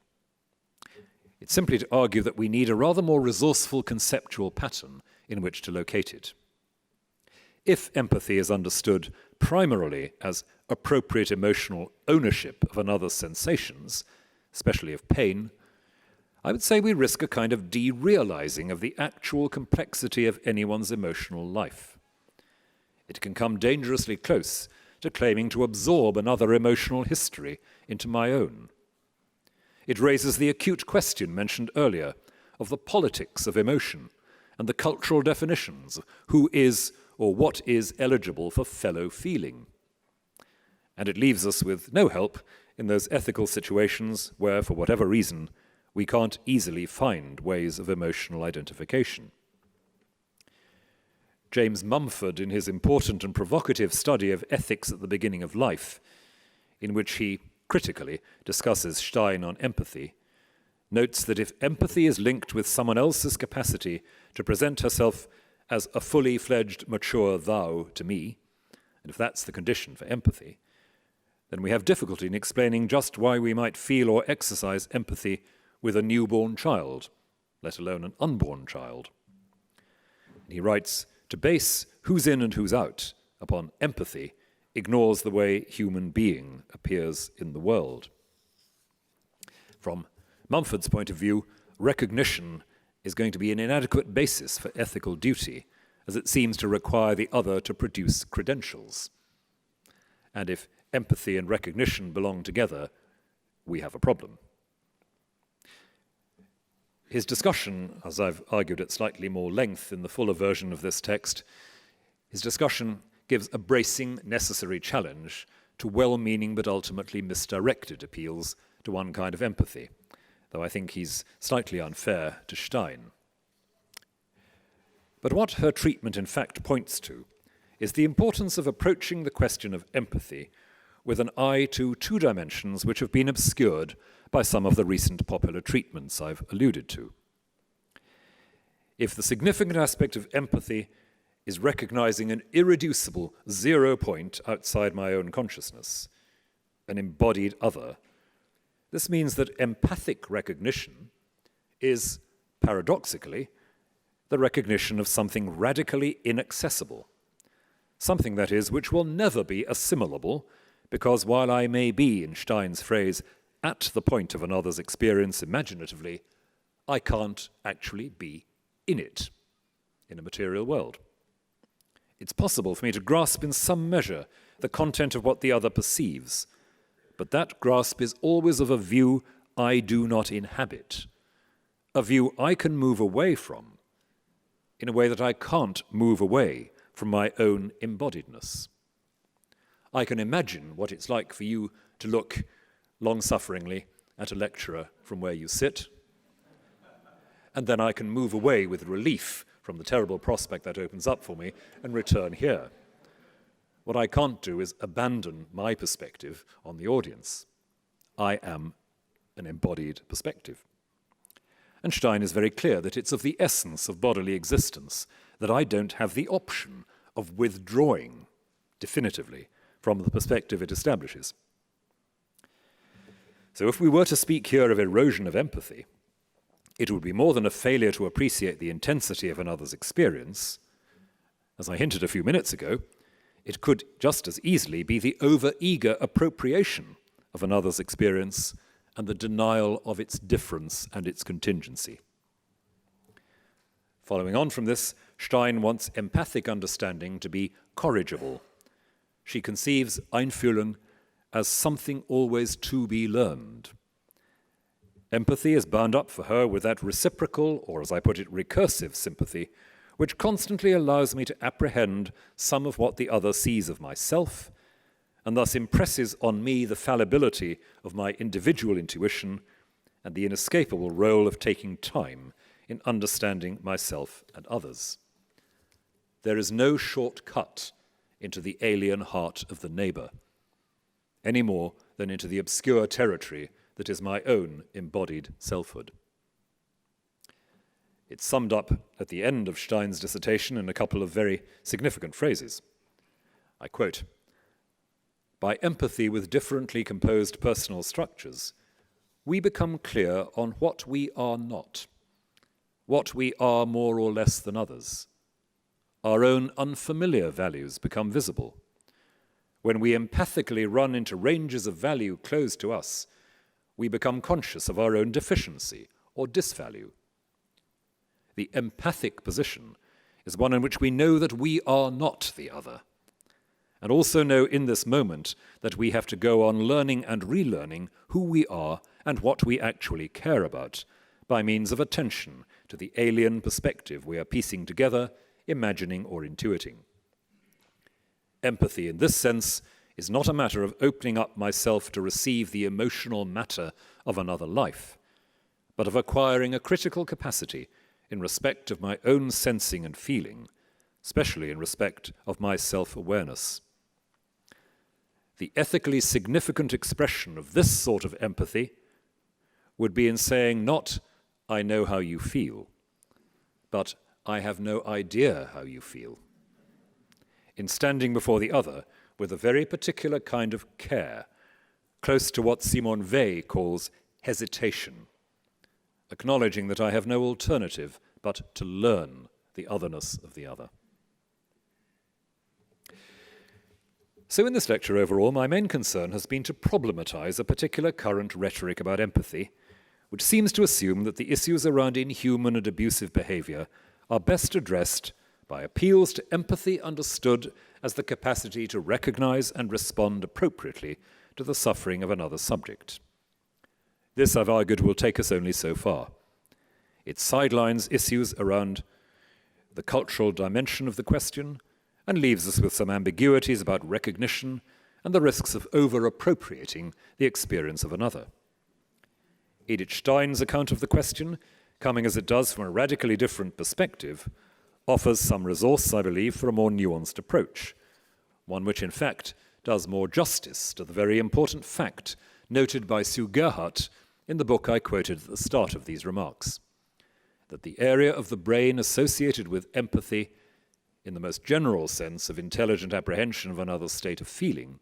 It's simply to argue that we need a rather more resourceful conceptual pattern in which to locate it. If empathy is understood primarily as appropriate emotional ownership of another's sensations, especially of pain, I would say we risk a kind of derealizing of the actual complexity of anyone's emotional life. It can come dangerously close to claiming to absorb another emotional history into my own. It raises the acute question mentioned earlier of the politics of emotion and the cultural definitions of who is or what is eligible for fellow feeling. And it leaves us with no help in those ethical situations where, for whatever reason, we can't easily find ways of emotional identification. James Mumford, in his important and provocative study of ethics at the beginning of life, in which he critically discusses Stein on empathy, notes that if empathy is linked with someone else's capacity to present herself as a fully fledged, mature thou to me, and if that's the condition for empathy, then we have difficulty in explaining just why we might feel or exercise empathy with a newborn child, let alone an unborn child. He writes, to base who's in and who's out upon empathy ignores the way human being appears in the world. From Mumford's point of view, recognition is going to be an inadequate basis for ethical duty, as it seems to require the other to produce credentials. And if empathy and recognition belong together, we have a problem. His discussion, as I've argued at slightly more length in the fuller version of this text, his discussion gives a bracing, necessary challenge to well-meaning but ultimately misdirected appeals to one kind of empathy, though I think he's slightly unfair to Stein. But what her treatment in fact points to is the importance of approaching the question of empathy with an eye to two dimensions which have been obscured by some of the recent popular treatments I've alluded to. if the significant aspect of empathy is recognizing an irreducible 0 point outside my own consciousness, an embodied other, this means that empathic recognition is, paradoxically, the recognition of something radically inaccessible, something, that is, which will never be assimilable, because while I may be, in Stein's phrase, at the point of another's experience imaginatively, I can't actually be in it, in a material world. It's possible for me to grasp in some measure the content of what the other perceives, but that grasp is always of a view I do not inhabit, a view I can move away from, in a way that I can't move away from my own embodiedness. I can imagine what it's like for you to look long-sufferingly at a lecturer from where you sit, and then I can move away with relief from the terrible prospect that opens up for me and return here. What I can't do is abandon my perspective on the audience. I am an embodied perspective. And Stein is very clear that it's of the essence of bodily existence that I don't have the option of withdrawing definitively from the perspective it establishes. So if we were to speak here of erosion of empathy, it would be more than a failure to appreciate the intensity of another's experience. As I hinted a few minutes ago, it could just as easily be the over-eager appropriation of another's experience and the denial of its difference and its contingency. Following on from this, Stein wants empathic understanding to be corrigible. She conceives Einfühlung as something always to be learned. Empathy is bound up for her with that reciprocal, or as I put it, recursive sympathy, which constantly allows me to apprehend some of what the other sees of myself, and thus impresses on me the fallibility of my individual intuition and the inescapable role of taking time in understanding myself and others. There is no shortcut into the alien heart of the neighbor, any more than into the obscure territory that is my own embodied selfhood. It's summed up at the end of Stein's dissertation in a couple of very significant phrases. I quote, "By empathy with differently composed personal structures, we become clear on what we are not, what we are more or less than others. Our own unfamiliar values become visible. When we empathically run into ranges of value closed to us, we become conscious of our own deficiency or disvalue. The empathic position is one in which we know that we are not the other, and also know in this moment that we have to go on learning and relearning who we are and what we actually care about by means of attention to the alien perspective we are piecing together, imagining or intuiting. Empathy in this sense is not a matter of opening up myself to receive the emotional matter of another life, but of acquiring a critical capacity in respect of my own sensing and feeling, especially in respect of my self-awareness. The ethically significant expression of this sort of empathy would be in saying not, I know how you feel, but I have no idea how you feel. In standing before the other with a very particular kind of care, close to what Simone Weil calls hesitation, acknowledging that I have no alternative but to learn the otherness of the other. So in this lecture overall, my main concern has been to problematize a particular current rhetoric about empathy, which seems to assume that the issues around inhuman and abusive behavior are best addressed by appeals to empathy understood as the capacity to recognize and respond appropriately to the suffering of another subject. This, I've argued, will take us only so far. It sidelines issues around the cultural dimension of the question and leaves us with some ambiguities about recognition and the risks of over-appropriating the experience of another. Edith Stein's account of the question, coming as it does from a radically different perspective, offers some resource, I believe, for a more nuanced approach, one which, in fact, does more justice to the very important fact noted by Sue Gerhardt in the book I quoted at the start of these remarks, that the area of the brain associated with empathy, in the most general sense of intelligent apprehension of another's state of feeling,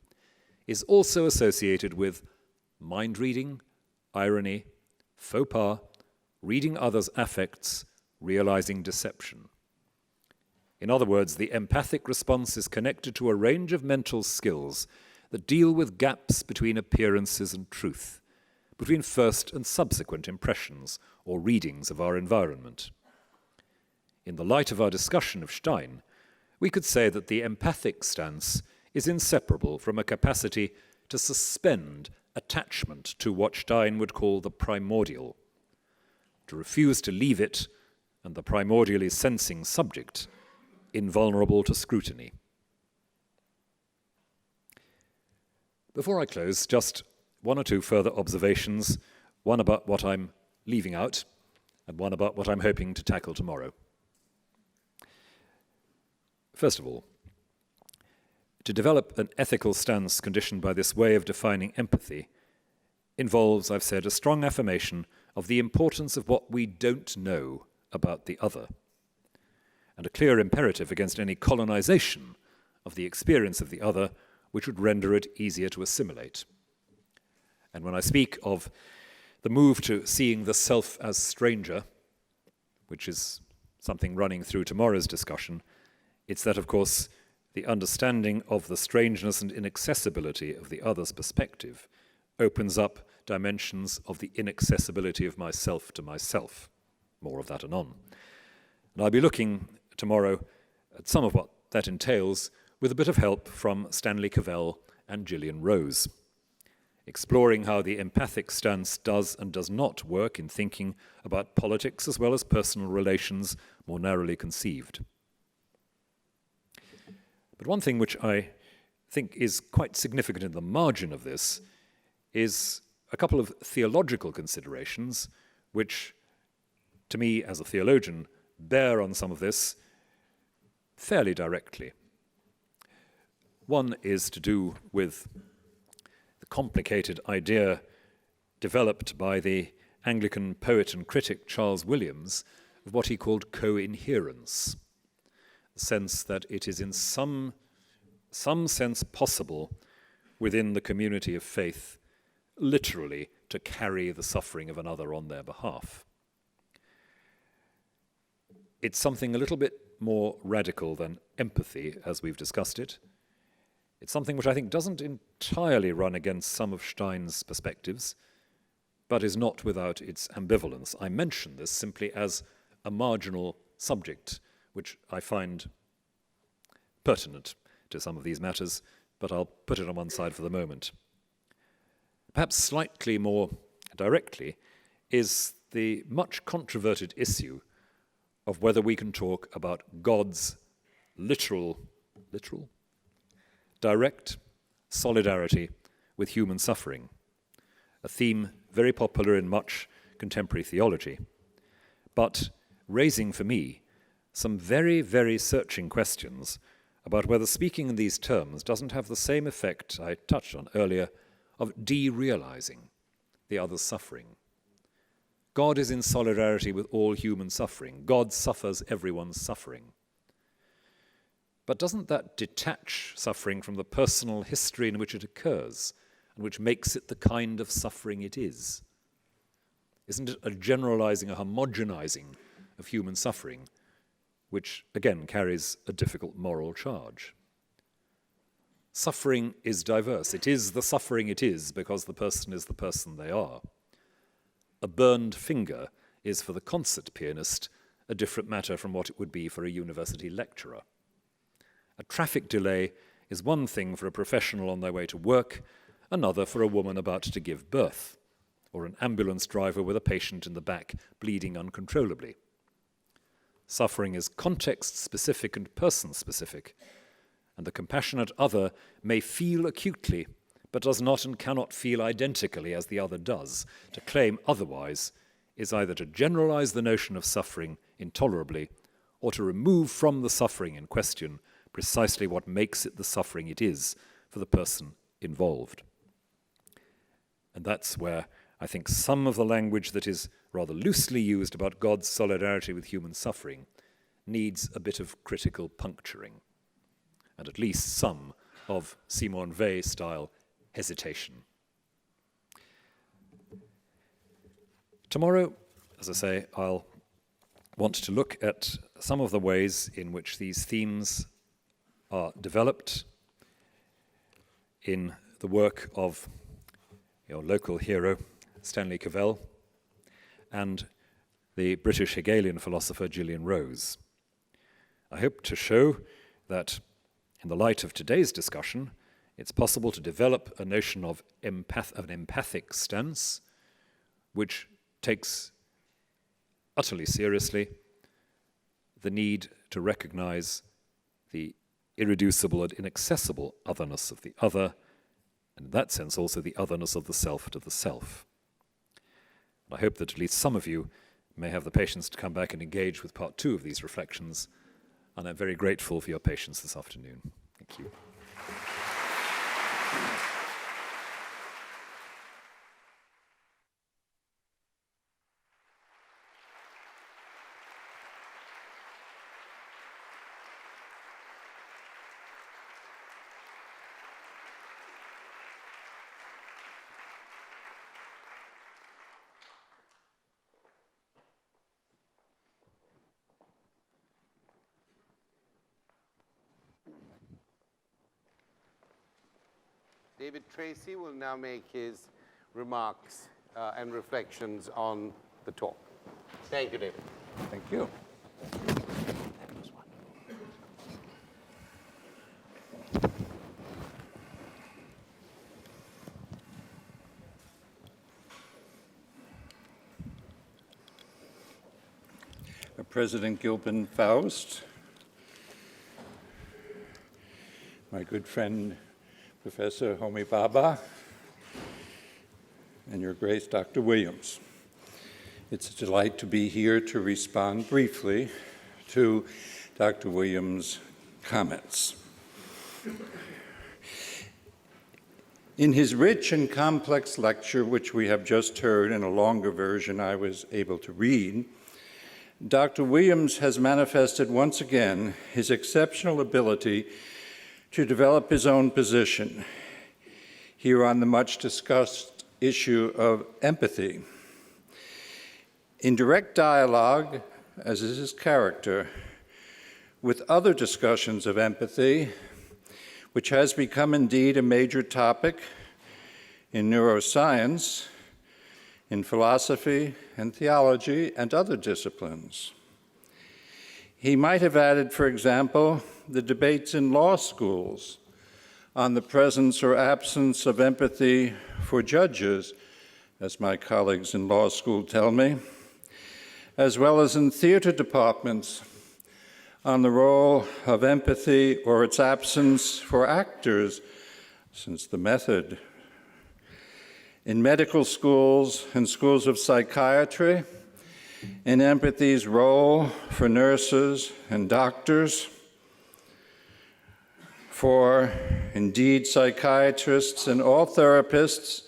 is also associated with mind reading, irony, faux pas, reading others' affects, realizing deception. In other words, the empathic response is connected to a range of mental skills that deal with gaps between appearances and truth, between first and subsequent impressions or readings of our environment. In the light of our discussion of Stein, we could say that the empathic stance is inseparable from a capacity to suspend attachment to what Stein would call the primordial, to refuse to leave it and the primordially sensing subject invulnerable to scrutiny. Before I close, just one or two further observations, one about what I'm leaving out and one about what I'm hoping to tackle tomorrow. First of all, to develop an ethical stance conditioned by this way of defining empathy involves, I've said, a strong affirmation of the importance of what we don't know about the other, and a clear imperative against any colonization of the experience of the other which would render it easier to assimilate. And when I speak of the move to seeing the self as stranger, which is something running through tomorrow's discussion, it's that, of course, the understanding of the strangeness and inaccessibility of the other's perspective opens up dimensions of the inaccessibility of myself to myself. More of that anon. And I'll be looking tomorrow at some of what that entails with a bit of help from Stanley Cavell and Gillian Rose, exploring how the empathic stance does and does not work in thinking about politics as well as personal relations more narrowly conceived. But one thing which I think is quite significant in the margin of this is a couple of theological considerations which, to me as a theologian, bear on some of this fairly directly. One is to do with the complicated idea developed by the Anglican poet and critic Charles Williams of what he called co-inherence, the sense that it is in some sense possible within the community of faith literally to carry the suffering of another on their behalf. It's something a little bit more radical than empathy, as we've discussed it. It's something which I think doesn't entirely run against some of Stein's perspectives, but is not without its ambivalence. I mention this simply as a marginal subject, which I find pertinent to some of these matters, but I'll put it on one side for the moment. Perhaps slightly more directly is the much controverted issue of whether we can talk about God's literal, direct solidarity with human suffering, a theme very popular in much contemporary theology, but raising for me some very, very searching questions about whether speaking in these terms doesn't have the same effect I touched on earlier of derealizing the other's suffering. God is in solidarity with all human suffering. God suffers everyone's suffering. But doesn't that detach suffering from the personal history in which it occurs and which makes it the kind of suffering it is? Isn't it a generalizing, a homogenizing of human suffering, which again carries a difficult moral charge? Suffering is diverse. It is the suffering it is because the person is the person they are. A burned finger is for the concert pianist a different matter from what it would be for a university lecturer. A traffic delay is one thing for a professional on their way to work, another for a woman about to give birth, or an ambulance driver with a patient in the back bleeding uncontrollably. Suffering is context-specific and person-specific, and the compassionate other may feel acutely, but does not and cannot feel identically as the other does. To claim otherwise is either to generalize the notion of suffering intolerably or to remove from the suffering in question precisely what makes it the suffering it is for the person involved. And that's where I think some of the language that is rather loosely used about God's solidarity with human suffering, needs a bit of critical puncturing, and at least some of Simone Weil-style hesitation. Tomorrow, as I say, I'll want to look at some of the ways in which these themes are developed in the work of your local hero, Stanley Cavell, and the British Hegelian philosopher Gillian Rose. I hope to show that, in the light of today's discussion, it's possible to develop a notion of an empathic stance, which takes utterly seriously the need to recognize the irreducible and inaccessible otherness of the other, and in that sense also the otherness of the self to the self. And I hope that at least some of you may have the patience to come back and engage with part 2 of these reflections, and I'm very grateful for your patience this afternoon. Thank you. David Tracy will now make his remarks and reflections on the talk. Thank you, David. Thank you. President Gilpin Faust, my good friend Professor Homi Bhabha, and Your Grace, Dr. Williams. It's a delight to be here to respond briefly to Dr. Williams' comments. In his rich and complex lecture, which we have just heard in a longer version I was able to read, Dr. Williams has manifested once again his exceptional ability to develop his own position here on the much discussed issue of empathy. In direct dialogue, as is his character, with other discussions of empathy, which has become indeed a major topic in neuroscience, in philosophy and theology and other disciplines. He might have added, for example, the debates in law schools on the presence or absence of empathy for judges, as my colleagues in law school tell me, as well as in theater departments on the role of empathy or its absence for actors, since the method in medical schools and schools of psychiatry, in empathy's role for nurses and doctors, for indeed psychiatrists and all therapists,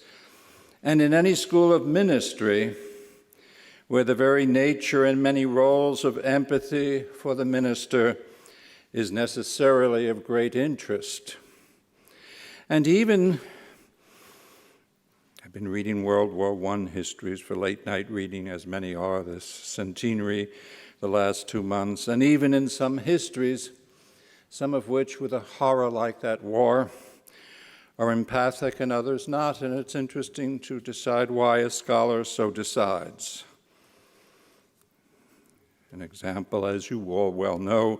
and in any school of ministry where the very nature and many roles of empathy for the minister is necessarily of great interest. And even I've been reading World War I histories for late-night reading, as many are, this centenary, the last 2 months, and even in some histories, some of which with a horror like that war are empathic and others not, and it's interesting to decide why a scholar so decides. An example, as you all well know,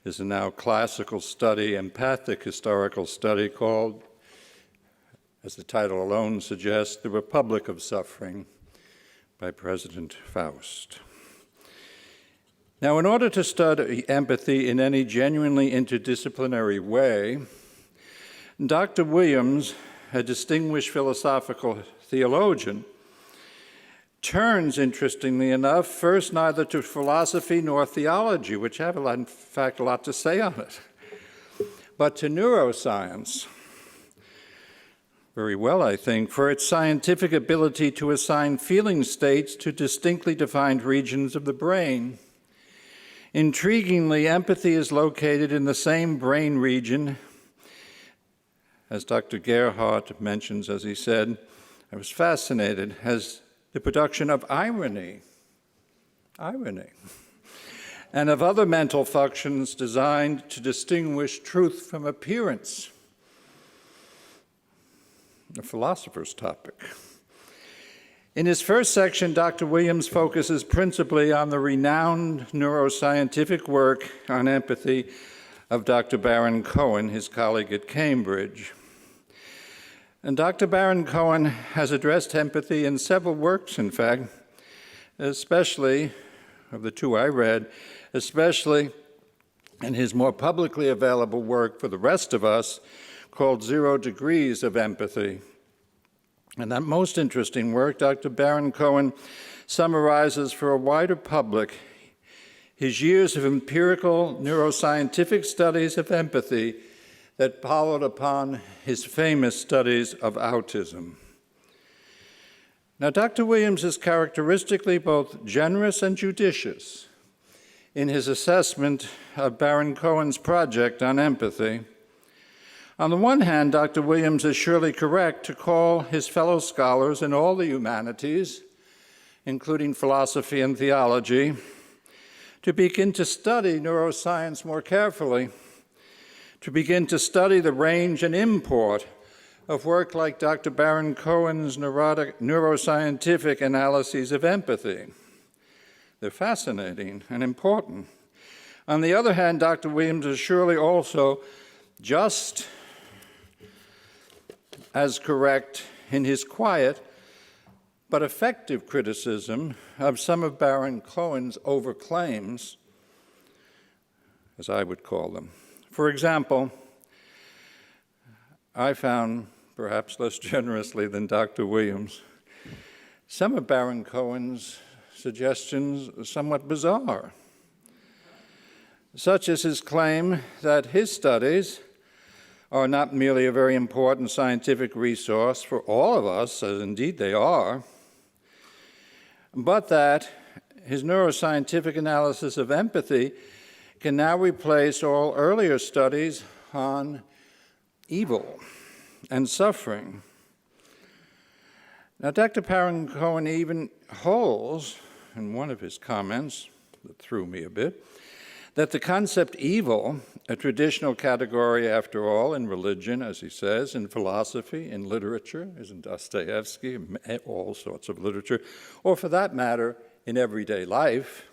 is a now classical study, empathic historical study called, as the title alone suggests, The Republic of Suffering by President Faust. Now, in order to study empathy in any genuinely interdisciplinary way, Dr. Williams, a distinguished philosophical theologian, turns, interestingly enough, first neither to philosophy nor theology, which have, in fact, a lot to say on it, but to neuroscience, very well, I think, for its scientific ability to assign feeling states to distinctly defined regions of the brain. Intriguingly, empathy is located in the same brain region, as Dr. Gerhardt mentions, as he said, I was fascinated, as the production of irony, and of other mental functions designed to distinguish truth from appearance. A philosopher's topic. In his first section, Dr. Williams focuses principally on the renowned neuroscientific work on empathy of Dr. Baron Cohen, his colleague at Cambridge. And Dr. Baron Cohen has addressed empathy in several works, in fact, especially, of the two I read, especially in his more publicly available work for the rest of us, called 0 Degrees of Empathy. In that most interesting work, Dr. Baron Cohen summarizes for a wider public his years of empirical neuroscientific studies of empathy that followed upon his famous studies of autism. Now, Dr. Williams is characteristically both generous and judicious in his assessment of Baron Cohen's project on empathy. On the one hand, Dr. Williams is surely correct to call his fellow scholars in all the humanities, including philosophy and theology, to begin to study neuroscience more carefully, to begin to study the range and import of work like Dr. Baron Cohen's neuroscientific analyses of empathy. They're fascinating and important. On the other hand, Dr. Williams is surely also just as correct in his quiet but effective criticism of some of Baron Cohen's overclaims, as I would call them. For example, I found, perhaps less generously than Dr. Williams, some of Baron Cohen's suggestions somewhat bizarre, such as his claim that his studies are not merely a very important scientific resource for all of us, as indeed they are, but that his neuroscientific analysis of empathy can now replace all earlier studies on evil and suffering. Now, Dr. Baron Cohen even holds, in one of his comments that threw me a bit, that the concept evil, a traditional category after all in religion, as he says, in philosophy, in literature, as in Dostoevsky, all sorts of literature, or for that matter, in everyday life,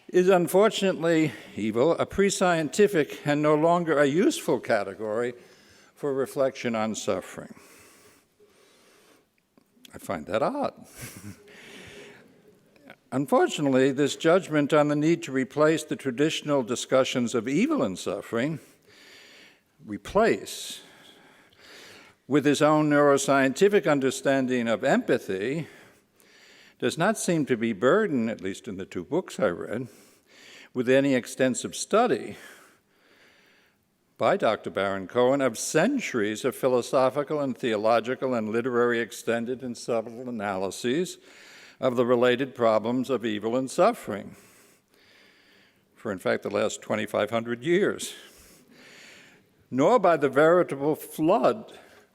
is unfortunately evil, a pre-scientific and no longer a useful category for reflection on suffering. I find that odd. Unfortunately, this judgment on the need to replace the traditional discussions of evil and suffering, with his own neuroscientific understanding of empathy, does not seem to be burdened, at least in the two books I read, with any extensive study by Dr. Baron Cohen of centuries of philosophical and theological and literary extended and subtle analyses of the related problems of evil and suffering for, in fact, the last 2,500 years, nor by the veritable flood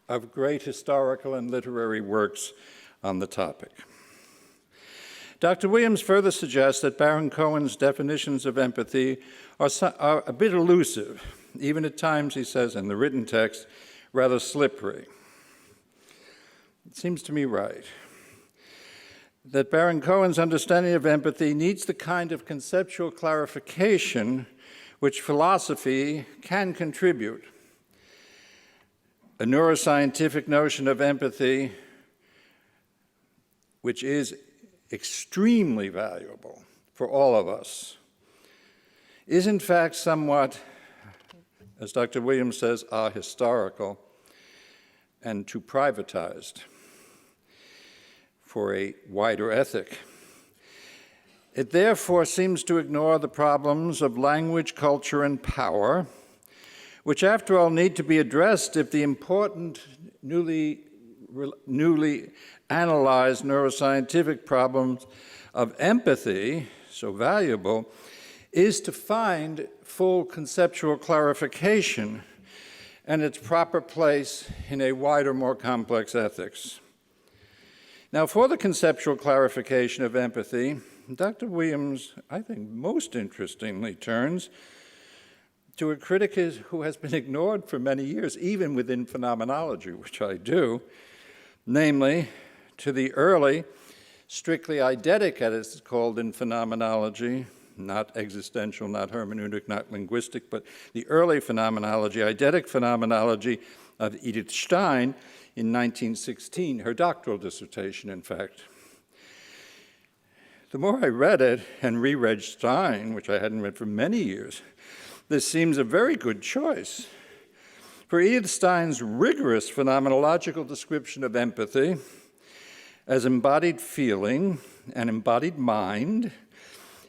of great historical and literary works on the topic. Dr. Williams further suggests that Baron Cohen's definitions of empathy are a bit elusive, even at times, he says in the written text, rather slippery. It seems to me right that Baron Cohen's understanding of empathy needs the kind of conceptual clarification which philosophy can contribute. A neuroscientific notion of empathy, which is extremely valuable for all of us, is in fact somewhat, as Dr. Williams says, ahistorical and too privatized for a wider ethic. It therefore seems to ignore the problems of language, culture, and power, which after all need to be addressed if the important newly analyzed neuroscientific problems of empathy, so valuable, is to find full conceptual clarification and its proper place in a wider, more complex ethics. Now, for the conceptual clarification of empathy, Dr. Williams, I think most interestingly, turns to a critic who has been ignored for many years, even within phenomenology, which I do, namely to the early, strictly eidetic, as it's called in phenomenology, not existential, not hermeneutic, not linguistic, but the early phenomenology, eidetic phenomenology of Edith Stein in 1916, her doctoral dissertation, in fact. The more I read it and reread Stein, which I hadn't read for many years, this seems a very good choice. For Edith Stein's rigorous phenomenological description of empathy as embodied feeling and embodied mind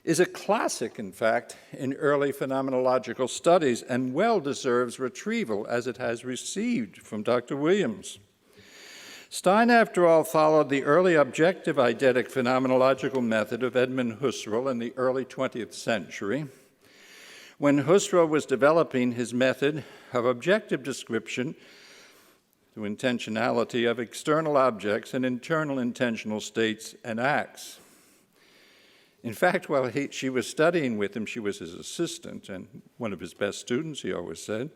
is a classic, in fact, in early phenomenological studies and well deserves retrieval as it has received from Dr. Williams. Stein, after all, followed the early objective eidetic phenomenological method of Edmund Husserl in the early 20th century, when Husserl was developing his method of objective description through intentionality of external objects and internal intentional states and acts. In fact, while she was studying with him, she was his assistant and one of his best students, he always said.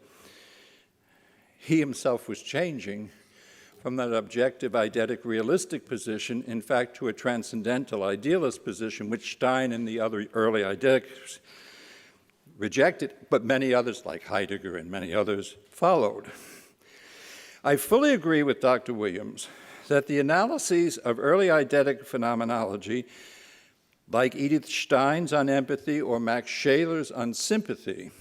He himself was changing from that objective, eidetic, realistic position, in fact, to a transcendental, idealist position, which Stein and the other early eidetics rejected, but many others, like Heidegger and many others, followed. I fully agree with Dr. Williams that the analyses of early eidetic phenomenology, like Edith Stein's on empathy or Max Shaler's on sympathy,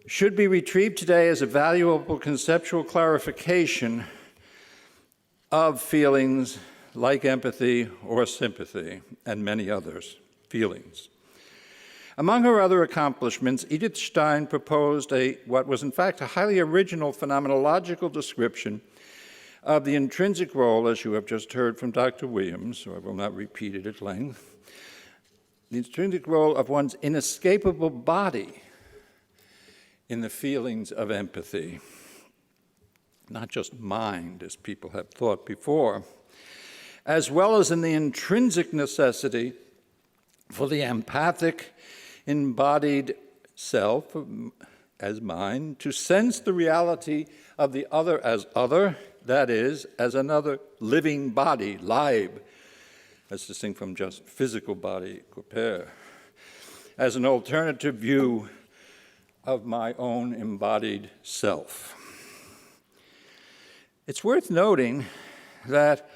should be retrieved today as a valuable conceptual clarification of feelings like empathy or sympathy and many others feelings. Among her other accomplishments, Edith Stein proposed what was in fact a highly original phenomenological description of the intrinsic role, as you have just heard from Dr. Williams, so I will not repeat it at length, the intrinsic role of one's inescapable body in the feelings of empathy, not just mind, as people have thought before, as well as in the intrinsic necessity for the empathic embodied self as mind to sense the reality of the other as other, that is, as another living body, Leib, as distinct from just physical body, corpore, as an alternative view of my own embodied self. It's worth noting that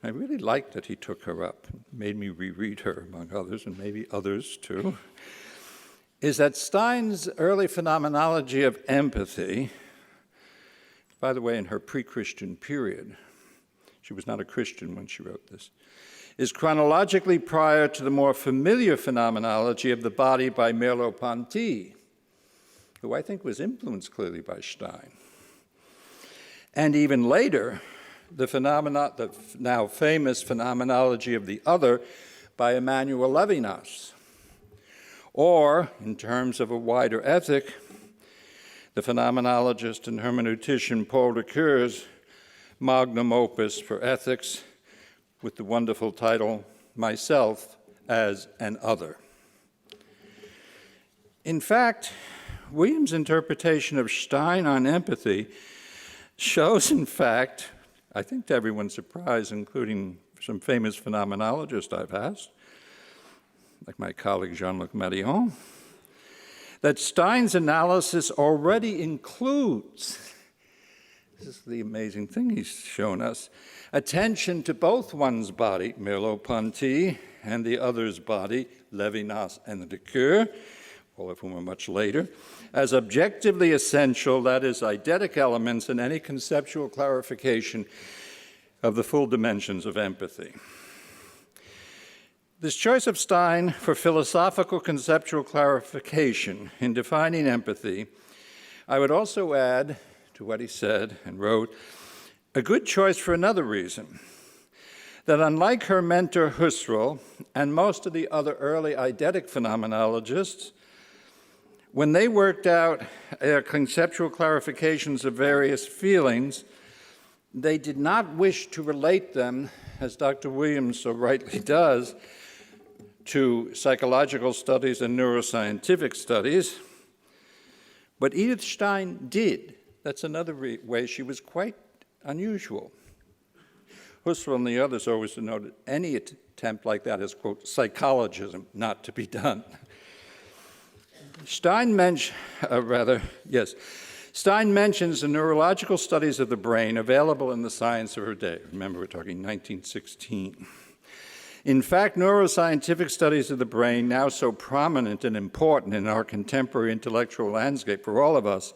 I really liked that he took her up, made me reread her, among others, and maybe others too, is that Stein's early phenomenology of empathy, by the way, in her pre-Christian period, she was not a Christian when she wrote this, is chronologically prior to the more familiar phenomenology of the body by Merleau-Ponty, who I think was influenced clearly by Stein. And even later, the now famous phenomenology of the other by Emmanuel Levinas. Or, in terms of a wider ethic, the phenomenologist and hermeneutician Paul Ricoeur's magnum opus for ethics with the wonderful title, Myself as an Other. In fact, Williams' interpretation of Stein on empathy shows, in fact, I think to everyone's surprise, including some famous phenomenologists I've asked, like my colleague Jean-Luc Marion, that Stein's analysis already includes, this is the amazing thing he's shown us, attention to both one's body, Merleau-Ponty, and the other's body, Levinas and Ricoeur, all of whom are much later, as objectively essential, that is, eidetic elements in any conceptual clarification of the full dimensions of empathy. This choice of Stein for philosophical conceptual clarification in defining empathy, I would also add to what he said and wrote, "A good choice for another reason, that unlike her mentor Husserl and most of the other early eidetic phenomenologists, when they worked out conceptual clarifications of various feelings, they did not wish to relate them, as Dr. Williams so rightly does, to psychological studies and neuroscientific studies, but Edith Stein did. That's another way she was quite unusual. Husserl and the others always denoted any attempt like that as, quote, psychologism, not to be done. Stein mentions the neurological studies of the brain available in the science of her day. Remember, we're talking 1916. In fact, neuroscientific studies of the brain, now so prominent and important in our contemporary intellectual landscape for all of us,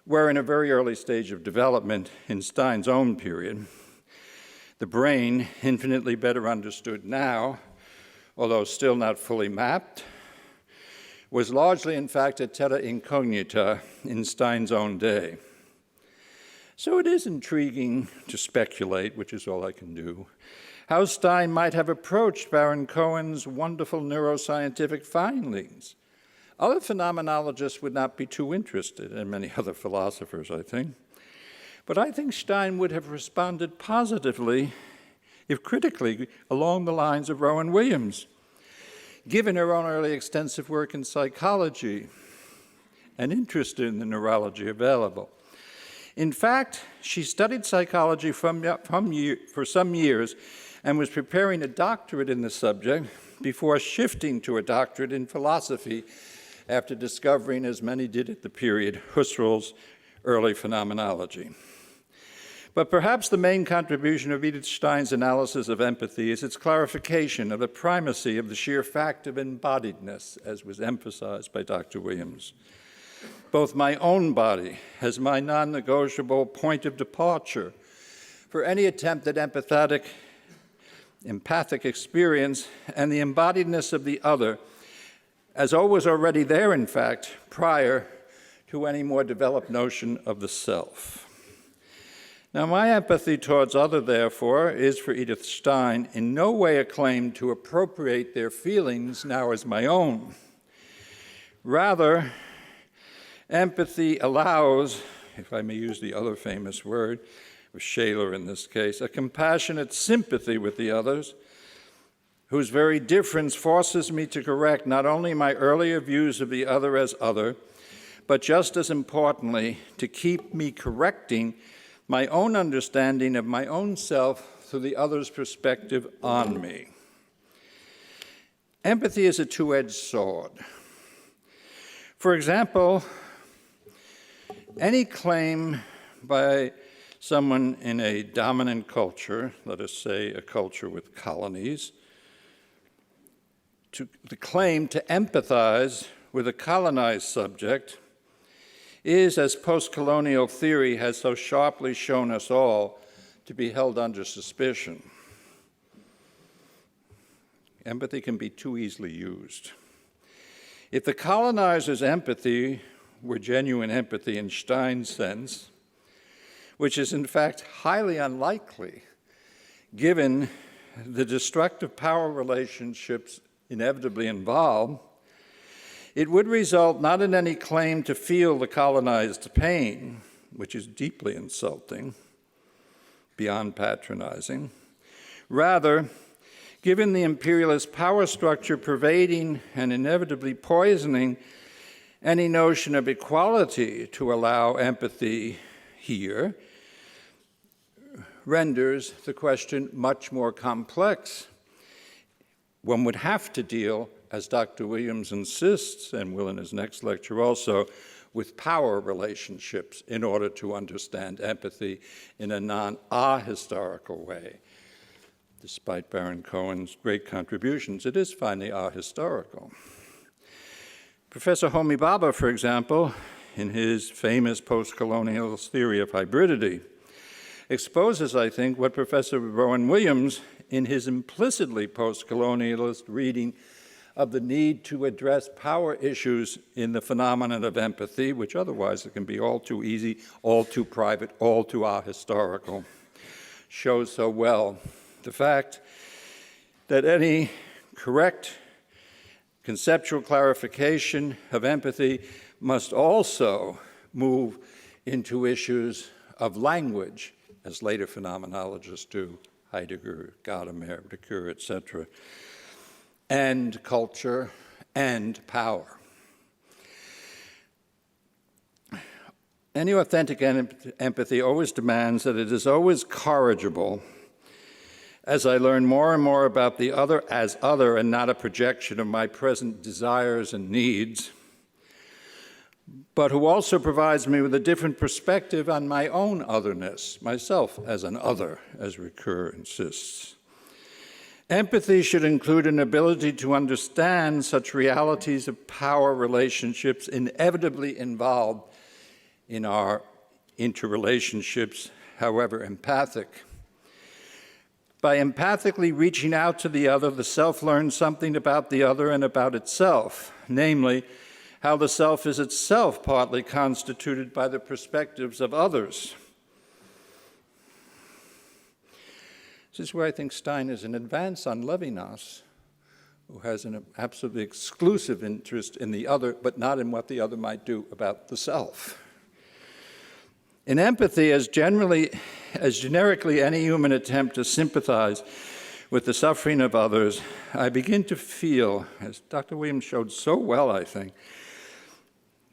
were in a very early stage of development in Stein's own period. The brain, infinitely better understood now, although still not fully mapped, was largely, in fact, a terra incognita in Stein's own day. So it is intriguing to speculate, which is all I can do, how Stein might have approached Baron Cohen's wonderful neuroscientific findings. Other phenomenologists would not be too interested, and many other philosophers, I think. But I think Stein would have responded positively, if critically, along the lines of Rowan Williams, given her own early extensive work in psychology and interest in the neurology available. In fact, she studied psychology for some years and was preparing a doctorate in the subject before shifting to a doctorate in philosophy after discovering, as many did at the period, Husserl's early phenomenology. But perhaps the main contribution of Edith Stein's analysis of empathy is its clarification of the primacy of the sheer fact of embodiedness, as was emphasized by Dr. Williams. Both my own body as my non-negotiable point of departure for any attempt at empathic experience, and the embodiedness of the other as always already there, in fact, prior to any more developed notion of the self. Now, my empathy towards other, therefore, is for Edith Stein in no way a claim to appropriate their feelings now as my own. Rather, empathy allows, if I may use the other famous word, with Shaler in this case, a compassionate sympathy with the others, whose very difference forces me to correct not only my earlier views of the other as other, but just as importantly, to keep me correcting my own understanding of my own self through the other's perspective on me. Empathy is a two-edged sword. For example, any claim by someone in a dominant culture, let us say a culture with colonies, the claim to empathize with a colonized subject is, as post-colonial theory has so sharply shown us all, to be held under suspicion. Empathy can be too easily used. If the colonizer's empathy were genuine empathy in Stein's sense, which is in fact highly unlikely, given the destructive power relationships inevitably involved, it would result not in any claim to feel the colonized pain, which is deeply insulting, beyond patronizing. Rather, given the imperialist power structure pervading and inevitably poisoning any notion of equality to allow empathy here, renders the question much more complex. One would have to deal, as Dr. Williams insists, and will in his next lecture also, with power relationships in order to understand empathy in a non-ahistorical way. Despite Baron Cohen's great contributions, it is finally ahistorical. Professor Homi Bhabha, for example, in his famous post-colonialist theory of hybridity, exposes, I think, what Professor Rowan Williams, in his implicitly post-colonialist reading of the need to address power issues in the phenomenon of empathy, which otherwise it can be all too easy, all too private, all too ahistorical, shows so well the fact that any correct conceptual clarification of empathy must also move into issues of language, as later phenomenologists do, Heidegger, Gadamer, Ricoeur, etc., and culture and power. Any authentic empathy always demands that it is always corrigible as I learn more and more about the other as other and not a projection of my present desires and needs, but who also provides me with a different perspective on my own otherness, myself as an other, as Ricoeur insists. Empathy should include an ability to understand such realities of power relationships inevitably involved in our interrelationships, however empathic. By empathically reaching out to the other, the self learns something about the other and about itself, namely, how the self is itself partly constituted by the perspectives of others. This is where I think Stein is in advance on Levinas, who has an absolutely exclusive interest in the other, but not in what the other might do about the self. In empathy, as generically any human attempt to sympathize with the suffering of others, I begin to feel, as Dr. Williams showed so well, I think,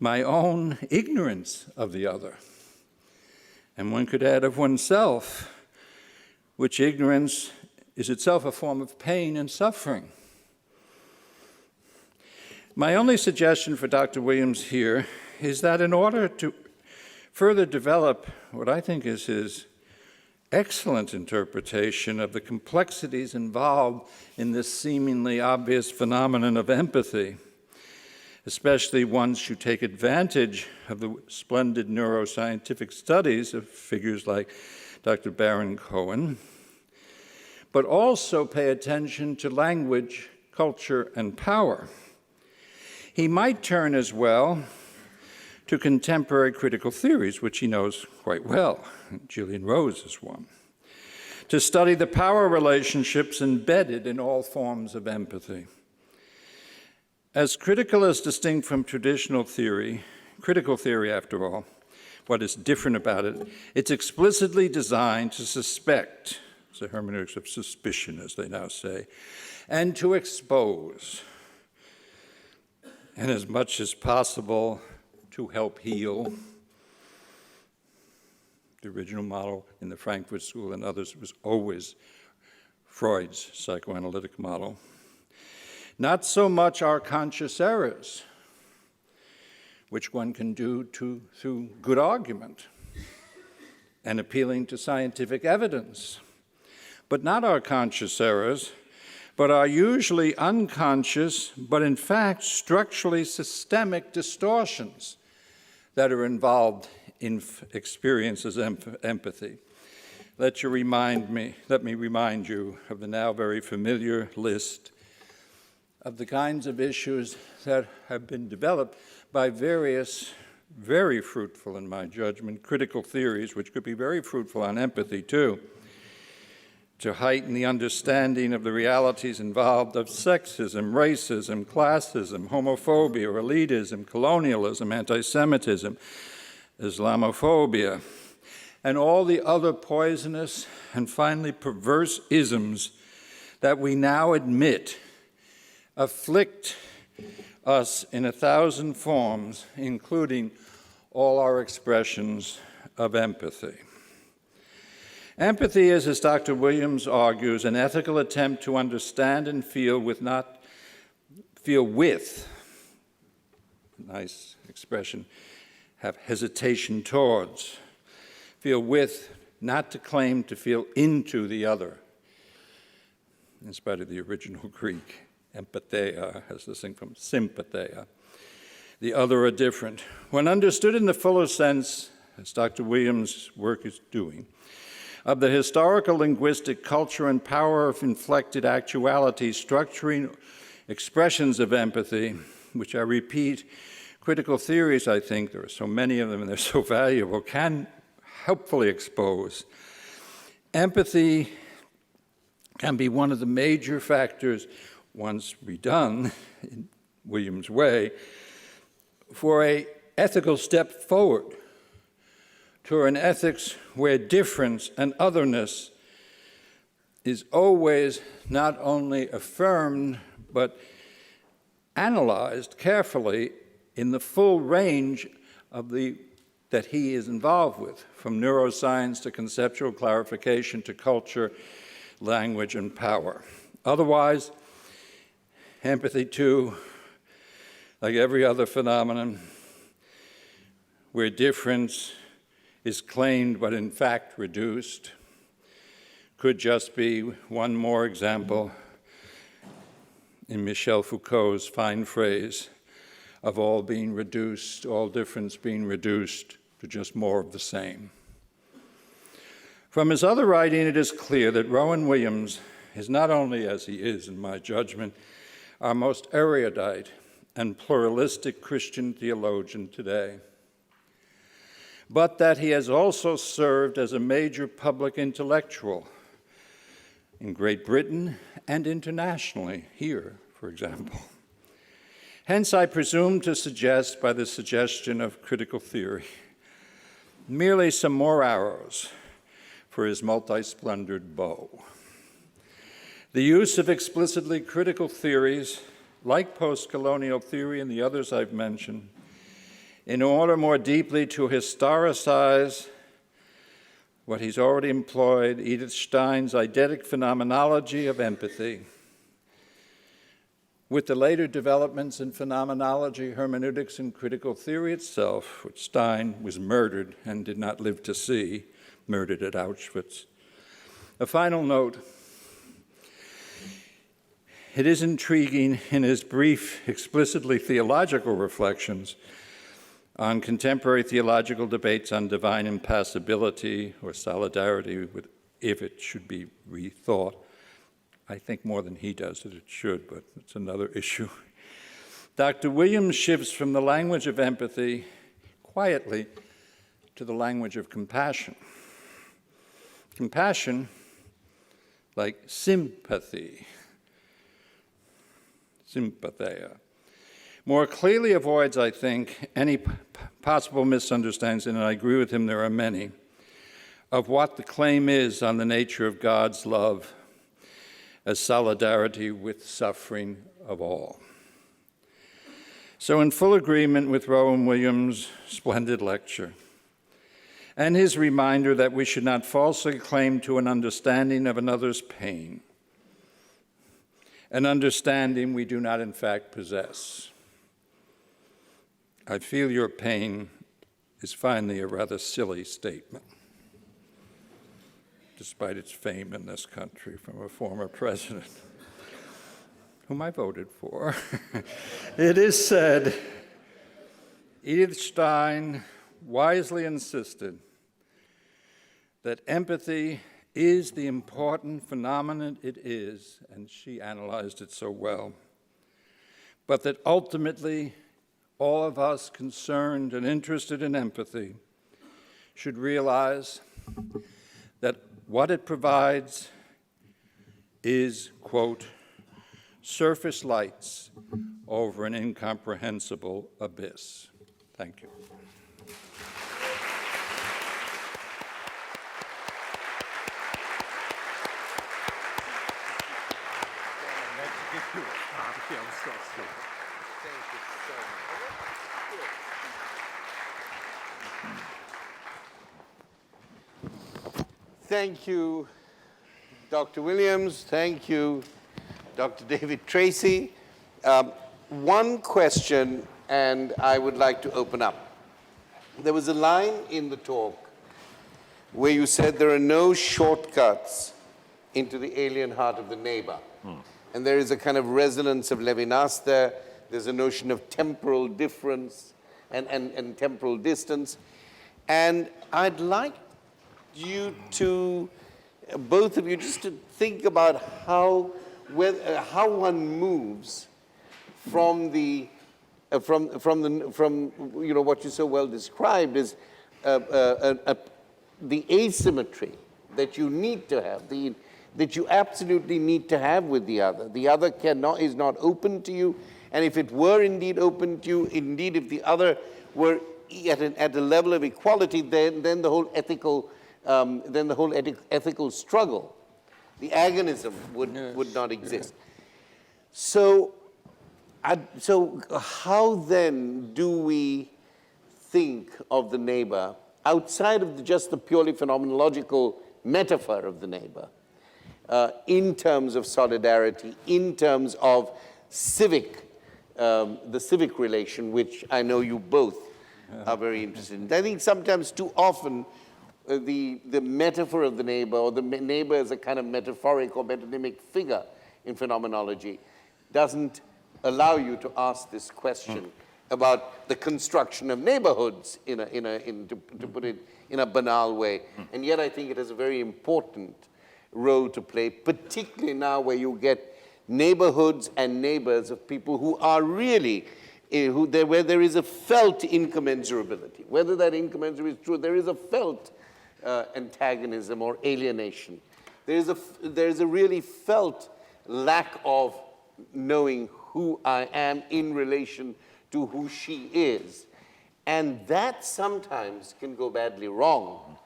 my own ignorance of the other. And one could add of oneself, which ignorance is itself a form of pain and suffering. My only suggestion for Dr. Williams here is that in order to further develop what I think is his excellent interpretation of the complexities involved in this seemingly obvious phenomenon of empathy, especially once you take advantage of the splendid neuroscientific studies of figures like Dr. Baron Cohen, but also pay attention to language, culture, and power. He might turn as well to contemporary critical theories, which he knows quite well. Gillian Rose is one. To study the power relationships embedded in all forms of empathy. As critical as distinct from traditional theory, critical theory after all, what is different about it, it's explicitly designed to suspect, it's a hermeneutics of suspicion, as they now say, and to expose, and as much as possible, to help heal. The original model in the Frankfurt School and others was always Freud's psychoanalytic model. Not so much our conscious errors, which one can do through good argument and appealing to scientific evidence, but not our conscious errors, but our usually unconscious, but in fact structurally systemic distortions that are involved in experiences of empathy. Let me remind you of the now very familiar list of the kinds of issues that have been developed by various, very fruitful, in my judgment, critical theories, which could be very fruitful on empathy too, to heighten the understanding of the realities involved of sexism, racism, classism, homophobia, elitism, colonialism, anti-Semitism, Islamophobia, and all the other poisonous and finally perverse isms that we now admit afflict us in 1,000 forms, including all our expressions of empathy. Empathy is, as Dr. Williams argues, an ethical attempt to understand and feel with, nice expression, have hesitation towards, feel with, not to claim to feel into the other. In spite of the original Greek, empatheia has this thing from sympatheia. The other are different. When understood in the fuller sense, as Dr. Williams' work is doing, of the historical, linguistic, culture, and power of inflected actuality structuring expressions of empathy, which I repeat, critical theories, I think, there are so many of them and they're so valuable, can helpfully expose. Empathy can be one of the major factors, once redone in Williams' way, for an ethical step forward toward an ethics where difference and otherness is always not only affirmed, but analyzed carefully in the full range of that he is involved with, from neuroscience to conceptual clarification to culture, language, and power. Otherwise, empathy, too, like every other phenomenon, where difference is claimed but in fact reduced, could just be one more example in Michel Foucault's fine phrase of all being reduced, all difference being reduced to just more of the same. From his other writing, it is clear that Rowan Williams is not only, as he is in my judgment, our most erudite and pluralistic Christian theologian today, but that he has also served as a major public intellectual in Great Britain and internationally, here, for example. Hence, I presume to suggest, by the suggestion of critical theory, merely some more arrows for his multi-splendored bow. The use of explicitly critical theories, like post-colonial theory and the others I've mentioned, in order more deeply to historicize what he's already employed, Edith Stein's eidetic phenomenology of empathy, with the later developments in phenomenology, hermeneutics, and critical theory itself, which Stein was murdered and did not live to see, murdered at Auschwitz. A final note. It is intriguing in his brief, explicitly theological reflections on contemporary theological debates on divine impassibility or solidarity with if it should be rethought. I think more than he does that it should, but it's another issue. Dr. Williams shifts from the language of empathy quietly to the language of compassion. Compassion, like sympathy, sympatheia, more clearly avoids, I think, any possible misunderstandings, and I agree with him, there are many, of what the claim is on the nature of God's love as solidarity with suffering of all. So in full agreement with Rowan Williams' splendid lecture, and his reminder that we should not falsely claim to an understanding of another's pain, an understanding we do not in fact possess. I feel your pain is finally a rather silly statement, despite its fame in this country from a former president, whom I voted for. It is said, Edith Stein wisely insisted that empathy is the important phenomenon it is, and she analyzed it so well, but that ultimately all of us concerned and interested in empathy should realize that what it provides is, quote, surface lights over an incomprehensible abyss. Thank you. Thank you, Dr. Williams. Thank you, Dr. David Tracy. One question, and I would like to open up. There was a line in the talk where you said there are no shortcuts into the alien heart of the neighbor. And there is a kind of resonance of Levinas there. There's a notion of temporal difference and temporal distance. And I'd like you to, both of you, just to think about how one moves from the what you so well described is the asymmetry that you need to have, that you absolutely need to have with the other. The other is not open to you, and if it were indeed open to you, indeed if the other were at a level of equality, then the whole ethical struggle, the agonism would not exist. So how then do we think of the neighbor outside of just the purely phenomenological metaphor of the neighbor, in terms of solidarity, in terms of the civic relation, which I know you both are very interested in. I think sometimes too often the metaphor of the neighbor, or the neighbor as a kind of metaphoric or metonymic figure in phenomenology, doesn't allow you to ask this question about the construction of neighborhoods to put it in a banal way. And yet I think it has a very important role to play, particularly now where you get neighborhoods and neighbors of people who are really, where there is a felt incommensurability. Whether that incommensurability is true, there is a felt antagonism or alienation. There is a really felt lack of knowing who I am in relation to who she is. And that sometimes can go badly wrong.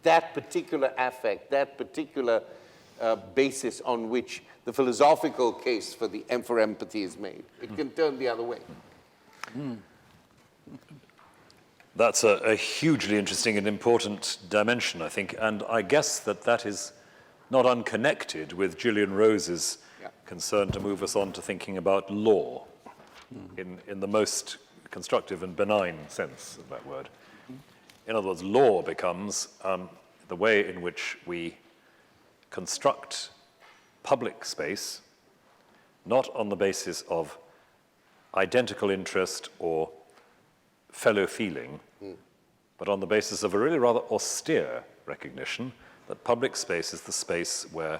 That particular affect, that particular basis on which the philosophical case for empathy is made. It can turn the other way. That's a hugely interesting and important dimension, I think, and I guess that is not unconnected with Gillian Rose's concern to move us on to thinking about law in the most constructive and benign sense of that word. In other words, law becomes the way in which we construct public space, not on the basis of identical interest or fellow feeling, but on the basis of a really rather austere recognition that public space is the space where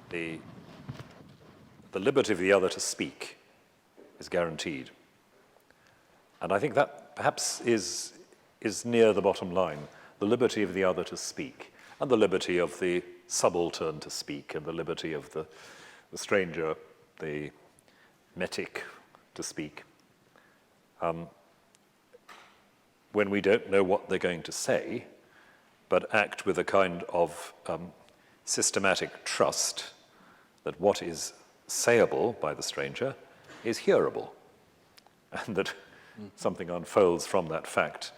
the liberty of the other to speak is guaranteed. And I think that perhaps is near the bottom line, the liberty of the other to speak, and the liberty of the subaltern to speak, and the liberty of the stranger, the metic, to speak. When we don't know what they're going to say, but act with a kind of systematic trust that what is sayable by the stranger is hearable, and that something unfolds from that fact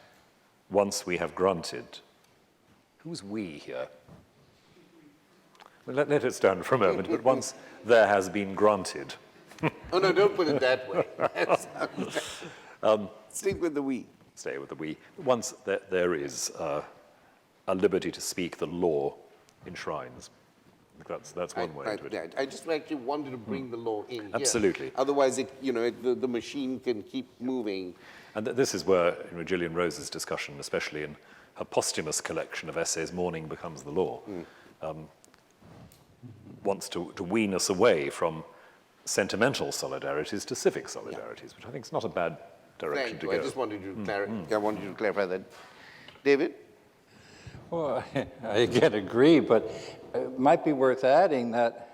once we have granted. Who's we here? Well, let it stand for a moment, but once there has been granted. Oh, no, don't put it that way. Stick with the we. Stay with the we. Once there is a liberty to speak, the law enshrines. That's one way to it. I just actually wanted to bring the law in here. Absolutely. Otherwise, the machine can keep moving. And this is where Gillian Rose's discussion, especially in her posthumous collection of essays, Mourning Becomes the Law, wants to wean us away from sentimental solidarities to civic solidarities, which I think is not a bad direction to go. I just wanted you to I wanted you to clarify that. David? Well, I again agree, but it might be worth adding that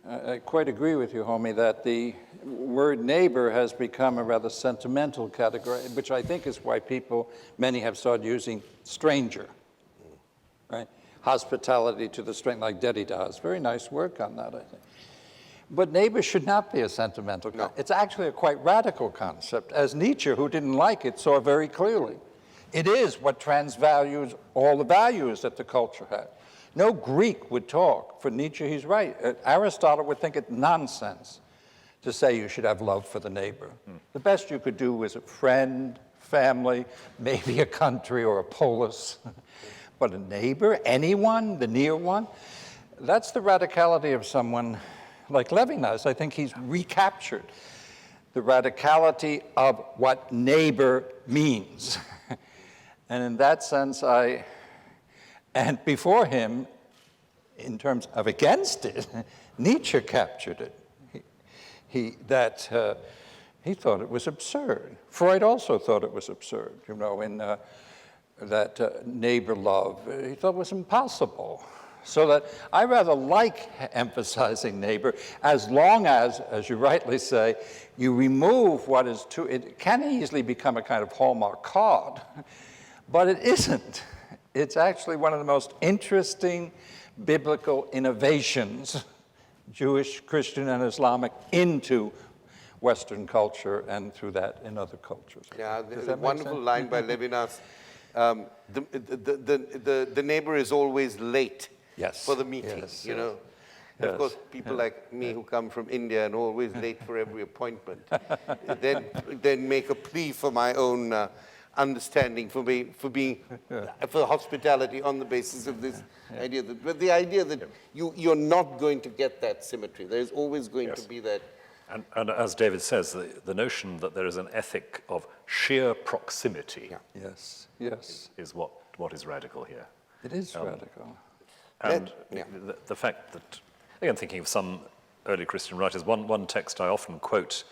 I quite agree with you, Homi, that the word neighbor has become a rather sentimental category, which I think is why many have started using stranger, right? Hospitality to the stranger, like Derrida's. Very nice work on that, I think. But neighbor should not be a sentimental concept. It's actually a quite radical concept, as Nietzsche, who didn't like it, saw very clearly. It is what transvalues all the values that the culture had. No Greek would talk. For Nietzsche, he's right. Aristotle would think it nonsense to say you should have love for the neighbor. The best you could do was a friend, family, maybe a country or a polis. But a neighbor, anyone, the near one, that's the radicality of someone like Levinas. I think he's recaptured the radicality of what neighbor means. And in that sense, and before him, in terms of against it, Nietzsche captured it. he thought it was absurd. Freud also thought it was absurd, you know, in that neighbor love. He thought it was impossible. So that I rather like emphasizing neighbor as long as you rightly say, you remove what is too, it can easily become a kind of Hallmark card, but it isn't. It's actually one of the most interesting biblical innovations, Jewish, Christian, and Islamic, into Western culture and through that in other cultures. Yeah, there's a wonderful line by Levinas. The neighbor is always late. Yes. For the meeting, Yes, you know. yes. Of course, people like me who come from India and always late for every appointment, then make a plea for my own understanding, for hospitality on the basis of this idea. But the idea that you're not going to get that symmetry. There's always going to be that. And as David says, the notion that there is an ethic of sheer proximity Yes. is what is radical here. It is radical. And the fact that, again, thinking of some early Christian writers, one text I often quote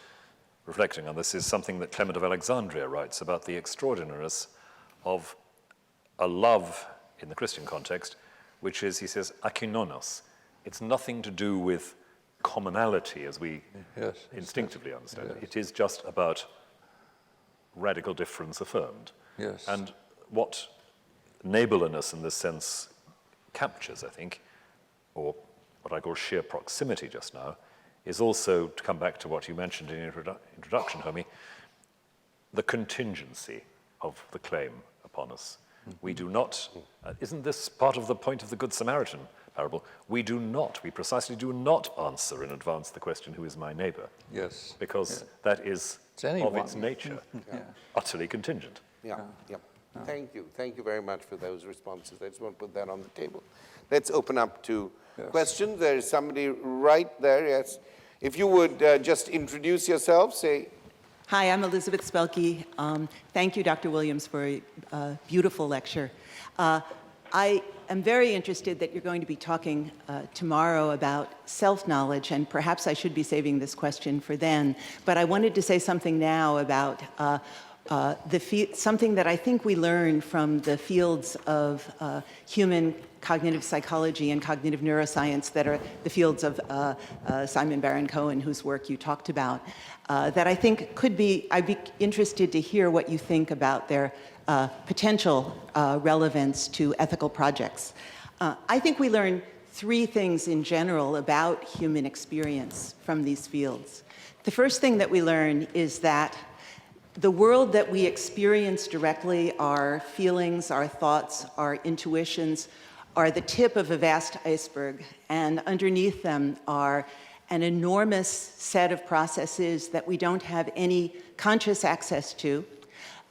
reflecting on this is something that Clement of Alexandria writes about the extraordinariness of a love in the Christian context, which is, he says, akinonos. It's nothing to do with commonality as we instinctively understand it. It is just about radical difference affirmed. Yes. And what neighborliness in this sense captures, I think, or what I call sheer proximity just now, is also, to come back to what you mentioned in your introduction, Homi, the contingency of the claim upon us. We do not, isn't this part of the point of the Good Samaritan parable? We precisely do not answer in advance the question, who is my neighbor? Yes. Because that is, of its nature, utterly contingent. Yeah. Thank you very much for those responses. I just want to put that on the table. Let's open up to questions. There is somebody right there, yes. If you would just introduce yourself, say. Hi, I'm Elizabeth Spelke. Thank you, Dr. Williams, for a beautiful lecture. I am very interested that you're going to be talking tomorrow about self-knowledge, and perhaps I should be saving this question for then, but I wanted to say something now about something that I think we learn from the fields of human cognitive psychology and cognitive neuroscience that are the fields of Simon Baron-Cohen, whose work you talked about, that I think I'd be interested to hear what you think about their potential relevance to ethical projects. I think we learn three things in general about human experience from these fields. The first thing that we learn is that the world that we experience directly, our feelings, our thoughts, our intuitions, are the tip of a vast iceberg, and underneath them are an enormous set of processes that we don't have any conscious access to,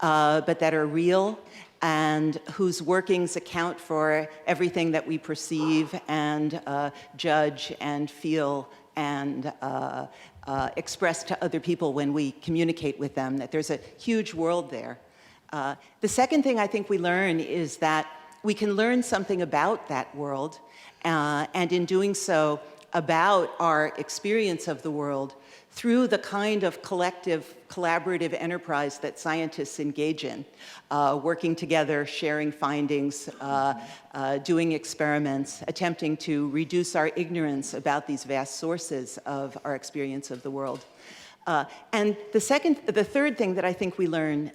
but that are real and whose workings account for everything that we perceive and judge and feel and express to other people when we communicate with them, that there's a huge world there. The second thing I think we learn is that we can learn something about that world, and in doing so, about our experience of the world through the kind of collective, collaborative enterprise that scientists engage in, working together, sharing findings, doing experiments, attempting to reduce our ignorance about these vast sources of our experience of the world. And the third thing that I think we learn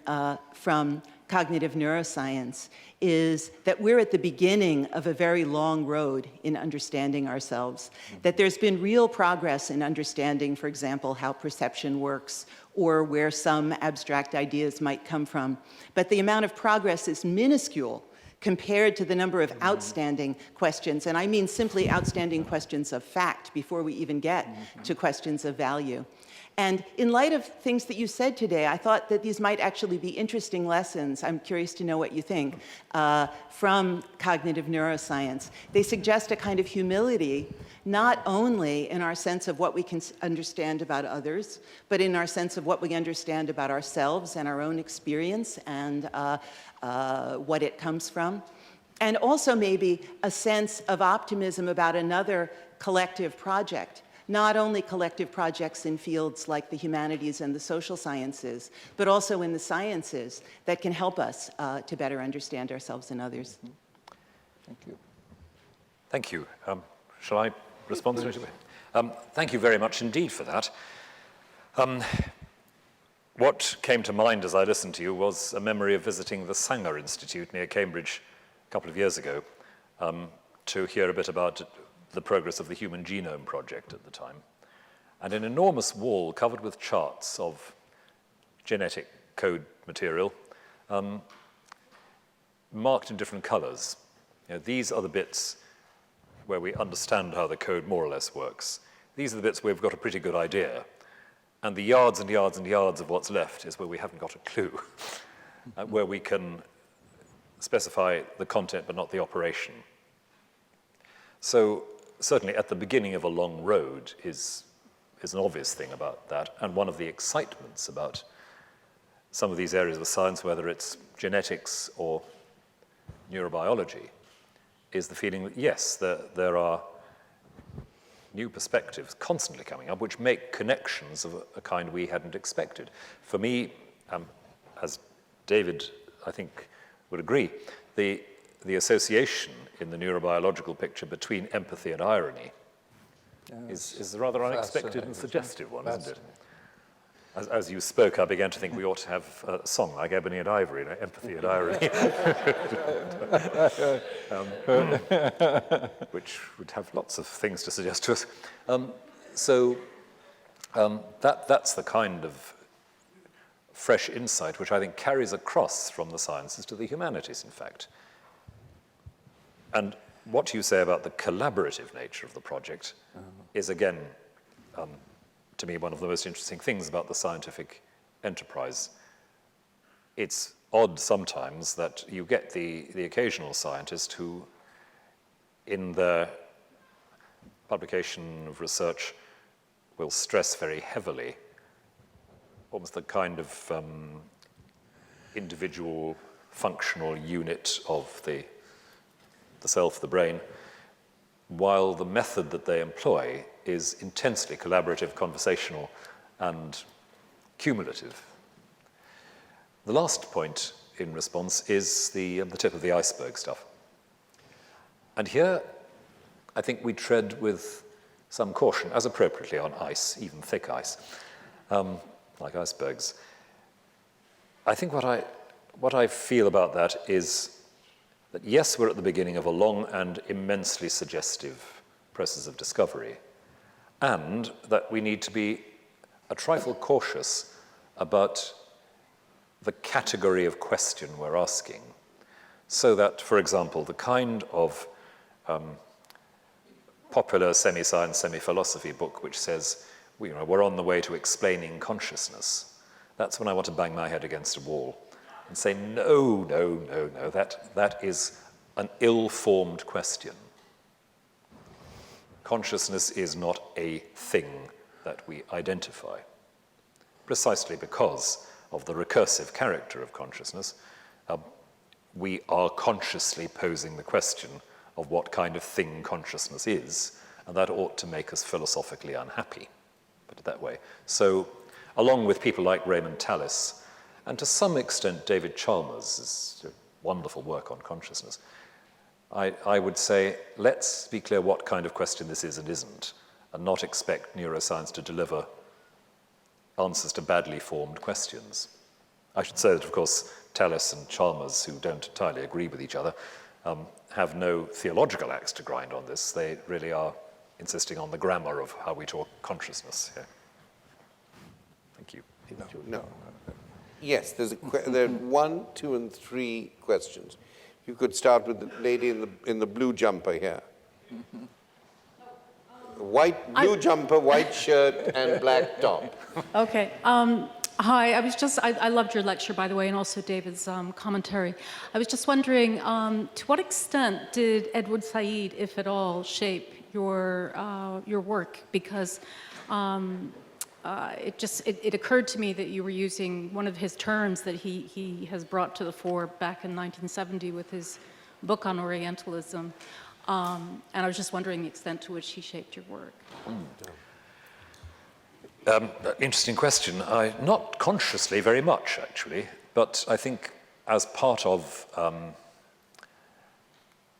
from cognitive neuroscience is that we're at the beginning of a very long road in understanding ourselves, that there's been real progress in understanding, for example, how perception works or where some abstract ideas might come from. But the amount of progress is minuscule compared to the number of outstanding questions, and I mean simply outstanding questions of fact before we even get to questions of value. And in light of things that you said today, I thought that these might actually be interesting lessons. I'm curious to know what you think from cognitive neuroscience. They suggest a kind of humility, not only in our sense of what we can understand about others, but in our sense of what we understand about ourselves and our own experience and what it comes from. And also maybe a sense of optimism about another collective project, not only collective projects in fields like the humanities and the social sciences, but also in the sciences that can help us to better understand ourselves and others. Thank you. Thank you. Shall I respond straight away? Thank you very much indeed for that. What came to mind as I listened to you was a memory of visiting the Sanger Institute near Cambridge a couple of years ago to hear a bit about the progress of the Human Genome Project at the time. And an enormous wall covered with charts of genetic code material marked in different colors. You know, these are the bits where we understand how the code more or less works. These are the bits where we've got a pretty good idea. And the yards and yards and yards of what's left is where we haven't got a clue, where we can specify the content but not the operation. So certainly at the beginning of a long road is an obvious thing about that. And one of the excitements about some of these areas of science, whether it's genetics or neurobiology, is the feeling that, yes, there are new perspectives constantly coming up which make connections of a kind we hadn't expected. For me, as David, I think, would agree, the association in the neurobiological picture between empathy and irony is a rather unexpected and suggestive one, isn't it? As you spoke, I began to think we ought to have a song like Ebony and Ivory, Empathy and Irony, which would have lots of things to suggest to us. That's the kind of fresh insight which I think carries across from the sciences to the humanities, in fact. And what you say about the collaborative nature of the project is, again, to me, one of the most interesting things about the scientific enterprise. It's odd sometimes that you get the occasional scientist who, in their publication of research, will stress very heavily almost the kind of individual functional unit of the self, the brain, while the method that they employ is intensely collaborative, conversational, and cumulative. The last point in response is the tip of the iceberg stuff. And here, I think we tread with some caution, as appropriately on ice, even thick ice, like icebergs. I think what I feel about that is that, yes, we're at the beginning of a long and immensely suggestive process of discovery, and that we need to be a trifle cautious about the category of question we're asking, so that, for example, the kind of popular semi-science, semi-philosophy book which says, we're on the way to explaining consciousness, that's when I want to bang my head against a wall and say, no, that is an ill-formed question. Consciousness is not a thing that we identify, precisely because of the recursive character of consciousness. We are consciously posing the question of what kind of thing consciousness is, and that ought to make us philosophically unhappy, put it that way. So, along with people like Raymond Tallis, and to some extent David Chalmers' wonderful work on consciousness, I would say, let's be clear what kind of question this is and isn't, and not expect neuroscience to deliver answers to badly formed questions. I should say that, of course, Tallis and Chalmers, who don't entirely agree with each other, have no theological axe to grind on this. They really are insisting on the grammar of how we talk consciousness here. Thank you. No. Yes, there are 1, 2, and 3 questions. You could start with the lady in the blue jumper here. Blue jumper, white shirt, and black top. Okay. Hi. I loved your lecture, by the way, and also David's commentary. I was just wondering, to what extent did Edward Said, if at all, shape your work? Because it occurred to me that you were using one of his terms that he has brought to the fore back in 1970 with his book on Orientalism. And I was just wondering the extent to which he shaped your work. Interesting question. Not consciously very much, actually, but I think as part of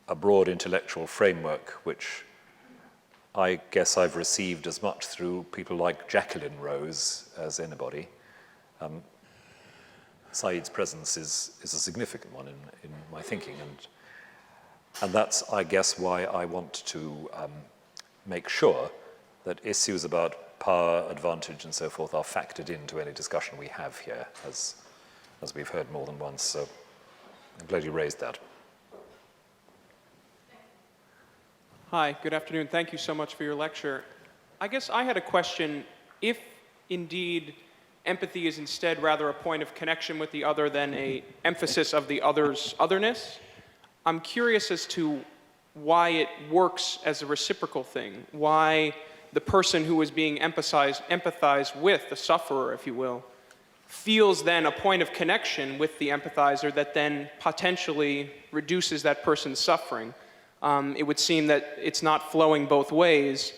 a broad intellectual framework, which I guess I've received as much through people like Jacqueline Rose as anybody. Said's presence is a significant one in my thinking, and that's, I guess, why I want to make sure that issues about power, advantage, and so forth are factored into any discussion we have here, as we've heard more than once. So I'm glad you raised that. Hi, good afternoon. Thank you so much for your lecture. I guess I had a question. If indeed empathy is instead rather a point of connection with the other than an emphasis of the other's otherness, I'm curious as to why it works as a reciprocal thing, why the person who is being empathized with, the sufferer, if you will, feels then a point of connection with the empathizer that then potentially reduces that person's suffering. It would seem that it's not flowing both ways,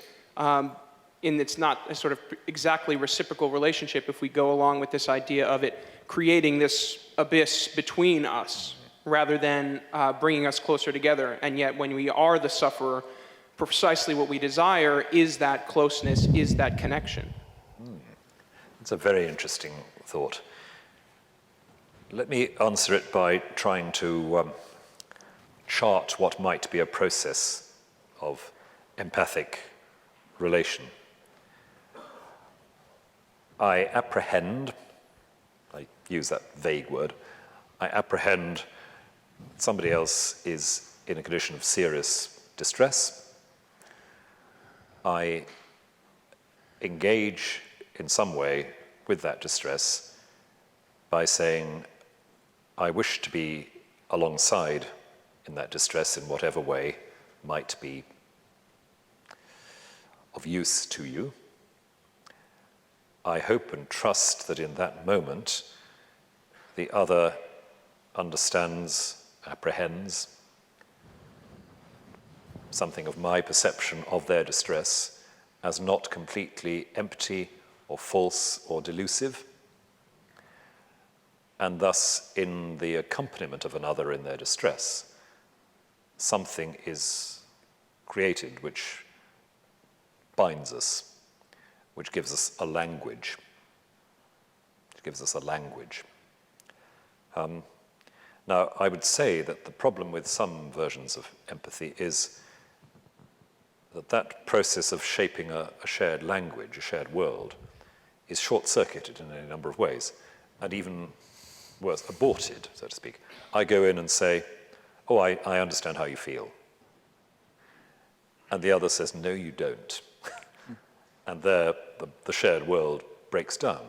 it's not a sort of exactly reciprocal relationship if we go along with this idea of it creating this abyss between us rather than bringing us closer together. And yet when we are the sufferer, precisely what we desire is that closeness, is that connection. It's a very interesting thought. Let me answer it by trying to chart what might be a process of empathic relation. I apprehend, I use that vague word, I apprehend somebody else is in a condition of serious distress. I engage in some way with that distress by saying, I wish to be alongside in that distress in whatever way might be of use to you. I hope and trust that in that moment the other understands, apprehends something of my perception of their distress as not completely empty or false or delusive, and thus in the accompaniment of another in their distress, something is created which binds us, which gives us a language. Now, I would say that the problem with some versions of empathy is that that process of shaping a shared language, a shared world, is short-circuited in a number of ways, and even worse, aborted, so to speak. I go in and say, oh, I understand how you feel. And the other says, no, you don't. And there, the shared world breaks down.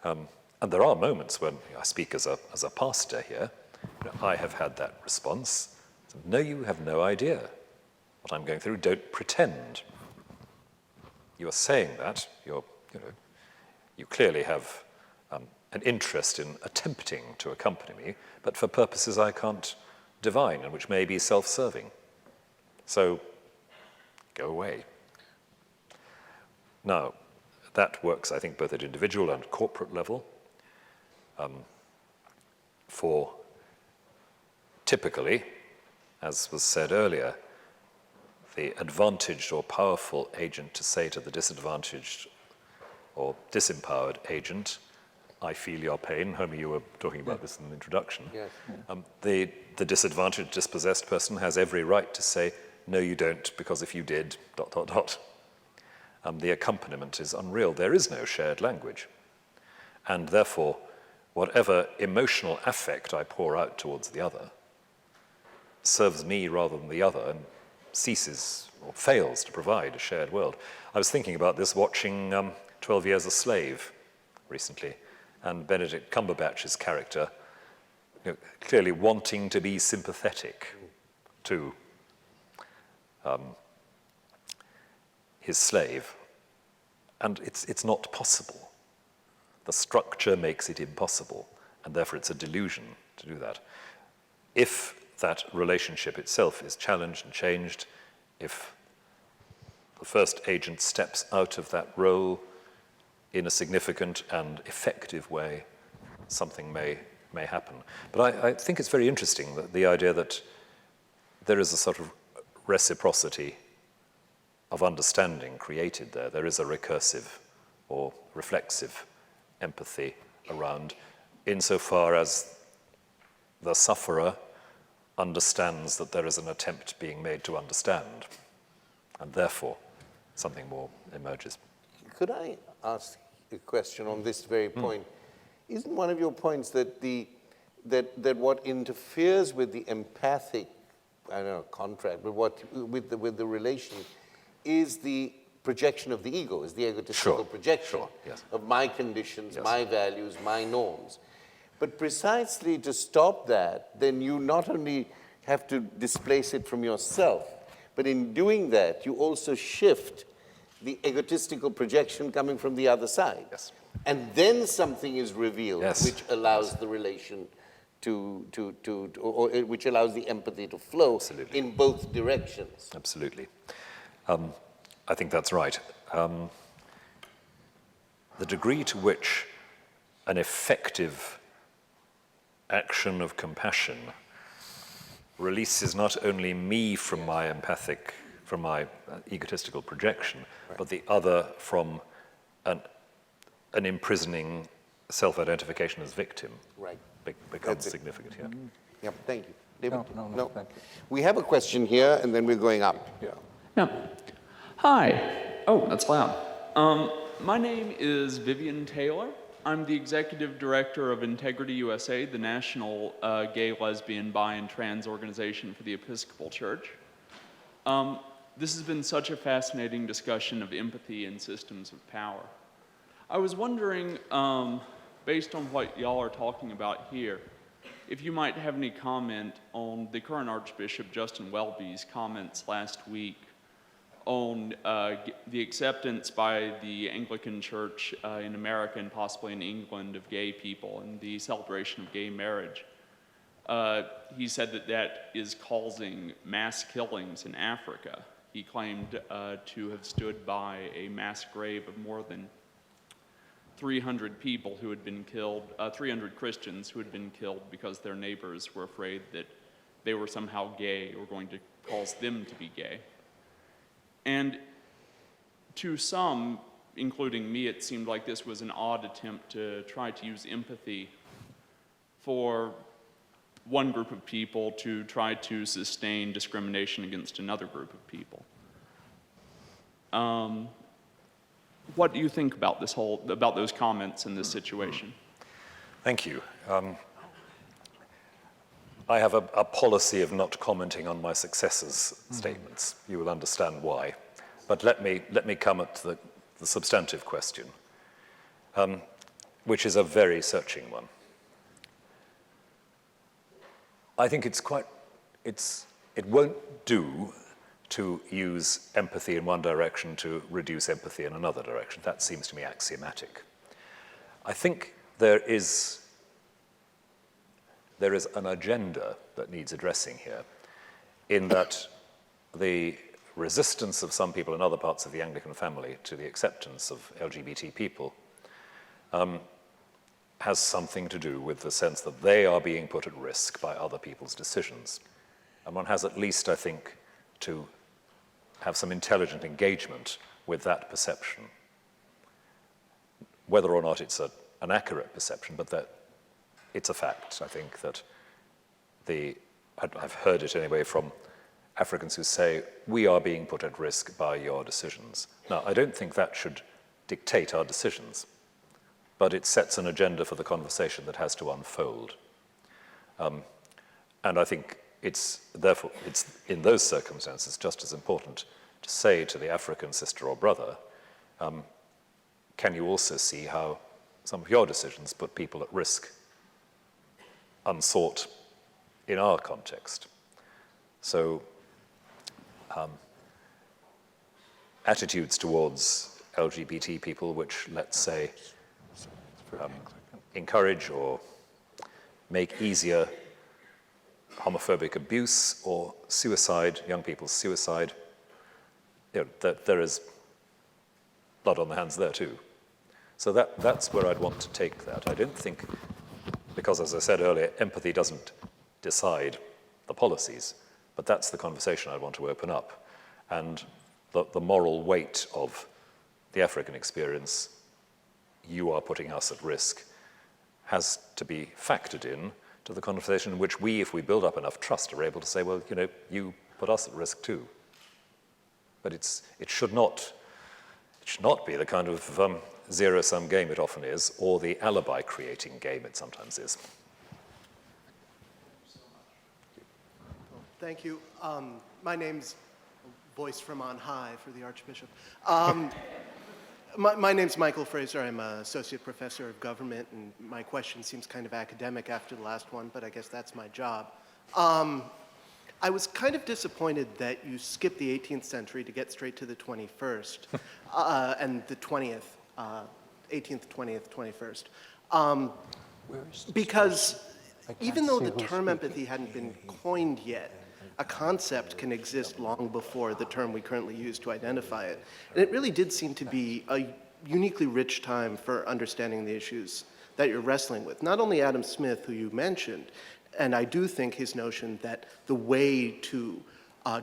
And there are moments when I speak as a pastor here, I have had that response. No, you have no idea what I'm going through. Don't pretend. You are saying that. You clearly have an interest in attempting to accompany me, but for purposes I can't divine and which may be self-serving. So, go away. Now, that works, I think, both at individual and corporate level. For typically, as was said earlier, the advantaged or powerful agent to say to the disadvantaged or disempowered agent, I feel your pain. Homi, you were talking about this in the introduction. Yes. The disadvantaged, dispossessed person has every right to say, no, you don't, because if you did, ... The accompaniment is unreal. There is no shared language. And therefore, whatever emotional affect I pour out towards the other serves me rather than the other and ceases or fails to provide a shared world. I was thinking about this watching 12 Years a Slave recently, and Benedict Cumberbatch's character clearly wanting to be sympathetic to his slave, and it's not possible. The structure makes it impossible, and therefore it's a delusion to do that. If that relationship itself is challenged and changed, if the first agent steps out of that role in a significant and effective way, something may happen. But I think it's very interesting that the idea that there is a sort of reciprocity of understanding created there. There is a recursive or reflexive empathy around, insofar as the sufferer understands that there is an attempt being made to understand, and therefore something more emerges. Could I ask a question on this very point? Isn't one of your points that that what interferes with the empathic, I don't know, contract, but with the relation is the projection of the ego, is the egotistical projection of my conditions, my values, my norms. But precisely to stop that, then you not only have to displace it from yourself, but in doing that, you also shift the egotistical projection coming from the other side. Yes. And then something is revealed which allows the relation or which allows the empathy to flow in both directions. Absolutely. I think that's right. The degree to which an effective action of compassion releases not only me from my egotistical projection, but the other from an imprisoning self-identification as victim, becomes significant here. Yep, thank you. David? No, thank you. We have a question here, and then we're going up. Yeah. Hi. Oh, that's loud. My name is Vivian Taylor. I'm the executive director of Integrity USA, the national gay, lesbian, bi, and trans organization for the Episcopal Church. This has been such a fascinating discussion of empathy and systems of power. I was wondering, based on what y'all are talking about here, if you might have any comment on the current Archbishop Justin Welby's comments last week on the acceptance by the Anglican Church in America and possibly in England of gay people and the celebration of gay marriage. He said that is causing mass killings in Africa. He claimed to have stood by a mass grave of more than 300 people who had been killed, 300 Christians who had been killed because their neighbors were afraid that they were somehow gay or going to cause them to be gay. And to some, including me, it seemed like this was an odd attempt to try to use empathy for one group of people to try to sustain discrimination against another group of people. What do you think about about those comments in this situation? Thank you. I have a policy of not commenting on my successors' statements. You will understand why. But let me come at the substantive question, which is a very searching one. I think it won't do to use empathy in one direction to reduce empathy in another direction. That seems to me axiomatic. I think there is an agenda that needs addressing here, in that the resistance of some people in other parts of the Anglican family to the acceptance of LGBT people has something to do with the sense that they are being put at risk by other people's decisions. And one has at least, I think, to have some intelligent engagement with that perception, whether or not it's an accurate perception, but that it's a fact. I think that I've heard it anyway from Africans who say, we are being put at risk by your decisions. Now, I don't think that should dictate our decisions, but it sets an agenda for the conversation that has to unfold. And I think therefore it's in those circumstances just as important to say to the African sister or brother, can you also see how some of your decisions put people at risk, unsought in our context? So attitudes towards LGBT people which, let's say, encourage or make easier homophobic abuse or suicide, young people's suicide, there is blood on the hands there too. So that's where I'd want to take that. I don't think, because as I said earlier, empathy doesn't decide the policies, but that's the conversation I want to open up. And the moral weight of the African experience, you are putting us at risk, has to be factored in to the conversation in which we, if we build up enough trust, are able to say, well, you know, you put us at risk too. But it should not be the kind of zero-sum game it often is, or the alibi-creating game it sometimes is. Thank you. My name's Voice from on High for the Archbishop. My name's Michael Fraser. I'm an associate professor of government, and my question seems kind of academic after the last one, but I guess that's my job. I was kind of disappointed that you skipped the 18th century to get straight to the 21st, and the 20th, 18th, 20th, 21st. Because even though the term empathy hadn't been coined yet, a concept can exist long before the term we currently use to identify it. And it really did seem to be a uniquely rich time for understanding the issues that you're wrestling with. Not only Adam Smith, who you mentioned, and I do think his notion that the way to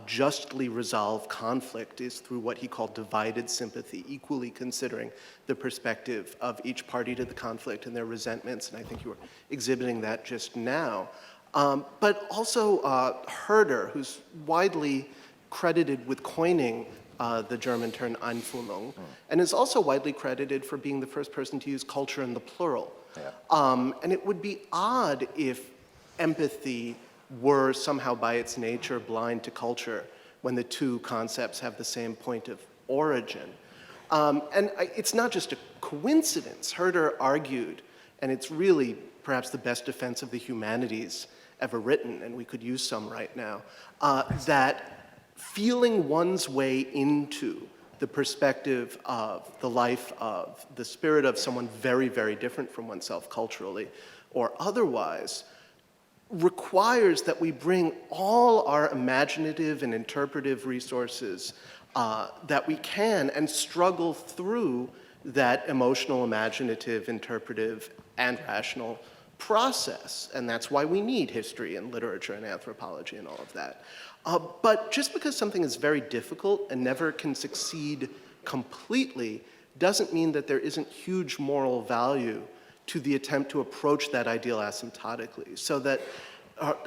justly resolve conflict is through what he called divided sympathy, equally considering the perspective of each party to the conflict and their resentments, and I think you were exhibiting that just now. But also Herder, who's widely credited with coining the German term Einfühlung, and is also widely credited for being the first person to use culture in the plural. Yeah. And it would be odd if empathy were somehow by its nature blind to culture when the two concepts have the same point of origin. It's not just a coincidence. Herder argued, and it's really perhaps the best defense of the humanities ever written, and we could use some right now, that feeling one's way into the perspective of the life of the spirit of someone very, very different from oneself culturally or otherwise requires that we bring all our imaginative and interpretive resources that we can and struggle through that emotional, imaginative, interpretive, and rational process. And that's why we need history and literature and anthropology and all of that. But just because something is very difficult and never can succeed completely doesn't mean that there isn't huge moral value to the attempt to approach that ideal asymptotically. So that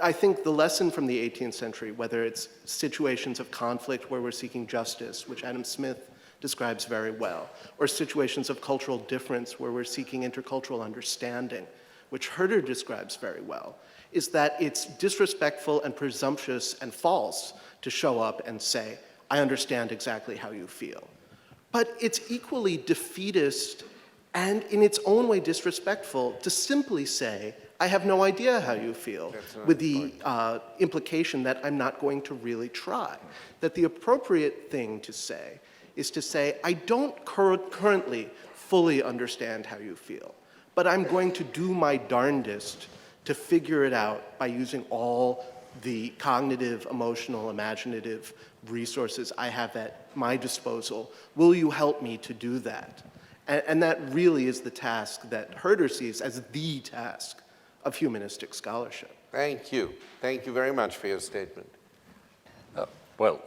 I think the lesson from the 18th century, whether it's situations of conflict where we're seeking justice, which Adam Smith describes very well, or situations of cultural difference where we're seeking intercultural understanding, which Herder describes very well, is that it's disrespectful and presumptuous and false to show up and say, I understand exactly how you feel. But it's equally defeatist and in its own way disrespectful to simply say, I have no idea how you feel, with the implication that I'm not going to really try. That the appropriate thing to say is to say, I don't currently fully understand how you feel, but I'm going to do my darndest to figure it out by using all the cognitive, emotional, imaginative resources I have at my disposal. Will you help me to do that? And that really is the task that Herder sees as the task of humanistic scholarship. Thank you. Thank you very much for your statement. Well,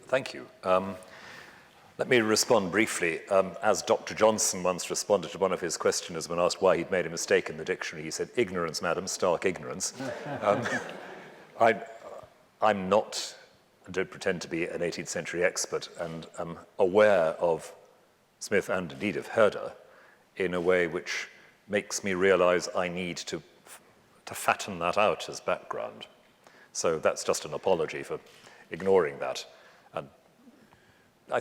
thank you. Let me respond briefly. As Dr. Johnson once responded to one of his questioners when asked why he'd made a mistake in the dictionary, he said, ignorance, madam, stark ignorance. I'm not, I don't pretend to be an 18th century expert, and am aware of Smith and indeed of Herder in a way which makes me realize I need to fatten that out as background. So that's just an apology for ignoring that. And I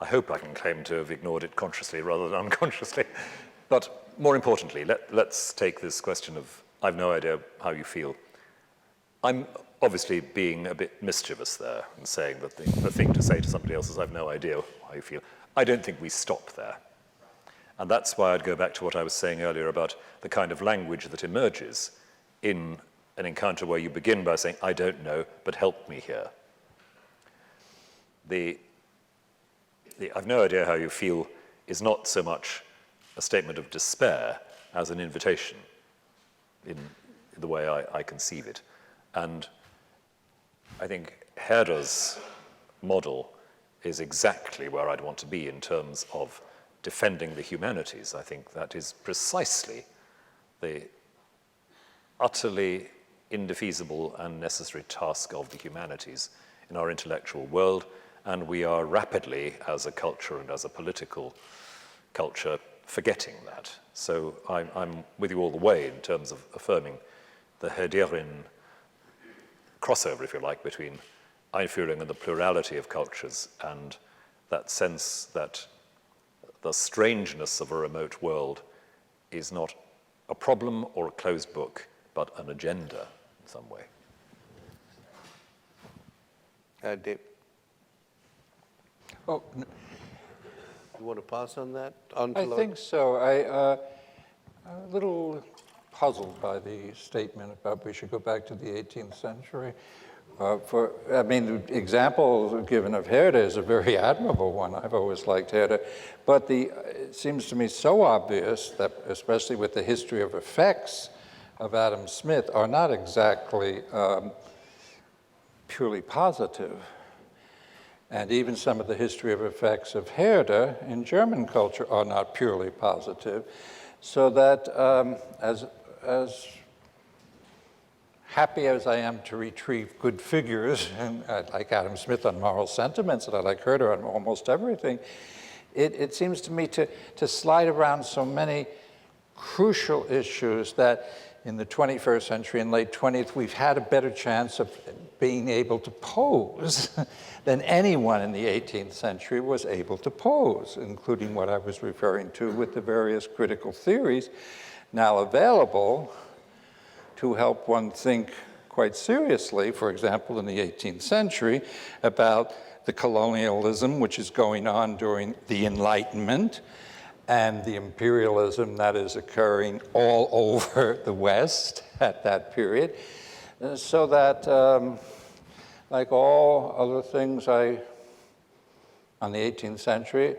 hope I can claim to have ignored it consciously rather than unconsciously. But more importantly, let's take this question of, I've no idea how you feel. I'm obviously being a bit mischievous there and saying that the thing to say to somebody else is, I've no idea how you feel. I don't think we stop there. And that's why I'd go back to what I was saying earlier about the kind of language that emerges in an encounter where you begin by saying, I don't know, but help me here. I've no idea how you feel is not so much a statement of despair as an invitation in the way I conceive it. And I think Herder's model is exactly where I'd want to be in terms of defending the humanities. I think that is precisely the utterly indefeasible and necessary task of the humanities in our intellectual world, and we are rapidly, as a culture and as a political culture, forgetting that. So I'm with you all the way in terms of affirming the Herderian crossover, if you like, between Einführung and the plurality of cultures, and that sense that the strangeness of a remote world is not a problem or a closed book, but an agenda in some way. Dave, Oh, you want to pass on that? I think so. I'm a little puzzled by the statement about we should go back to the 18th century. The example given of Herder is a very admirable one. I've always liked Herder. But it seems to me so obvious that, especially with the history of effects of Adam Smith, are not exactly purely positive. And even some of the history of effects of Herder in German culture are not purely positive. So that as happy as I am to retrieve good figures, and I like Adam Smith on moral sentiments, and I like Herder on almost everything, it seems to me to slide around so many crucial issues that in the 21st century and late 20th, we've had a better chance of being able to pose than anyone in the 18th century was able to pose, including what I was referring to with the various critical theories now available to help one think quite seriously, for example, in the 18th century, about the colonialism which is going on during the Enlightenment and the imperialism that is occurring all over the West at that period, so that, like all other things on the 18th century,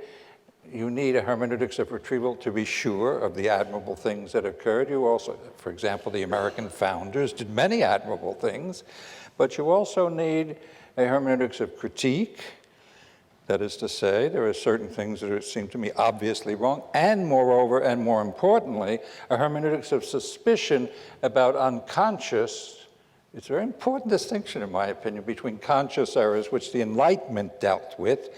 you need a hermeneutics of retrieval to be sure of the admirable things that occurred. You also, for example, the American founders did many admirable things, but you also need a hermeneutics of critique. That is to say, there are certain things that seem to me obviously wrong, and moreover, and more importantly, a hermeneutics of suspicion about unconscious. It's a very important distinction, in my opinion, between conscious errors, which the Enlightenment dealt with,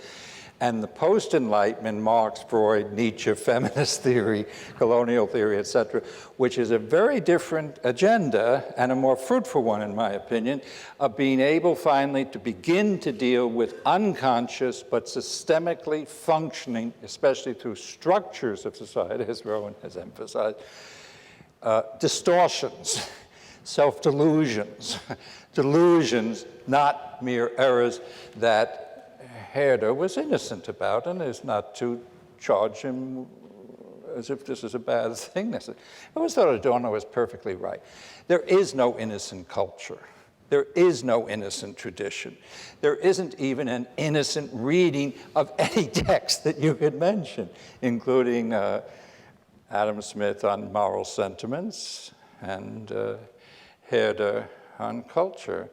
and the post-Enlightenment, Marx, Freud, Nietzsche, feminist theory, colonial theory, etc., which is a very different agenda and a more fruitful one, in my opinion, of being able finally to begin to deal with unconscious but systemically functioning, especially through structures of society, as Rowan has emphasized, distortions, self-delusions, delusions, not mere errors that Herder was innocent about, and is not to charge him as if this is a bad thing. I always thought Adorno was perfectly right. There is no innocent culture. There is no innocent tradition. There isn't even an innocent reading of any text that you could mention, including Adam Smith on moral sentiments and Herder on culture.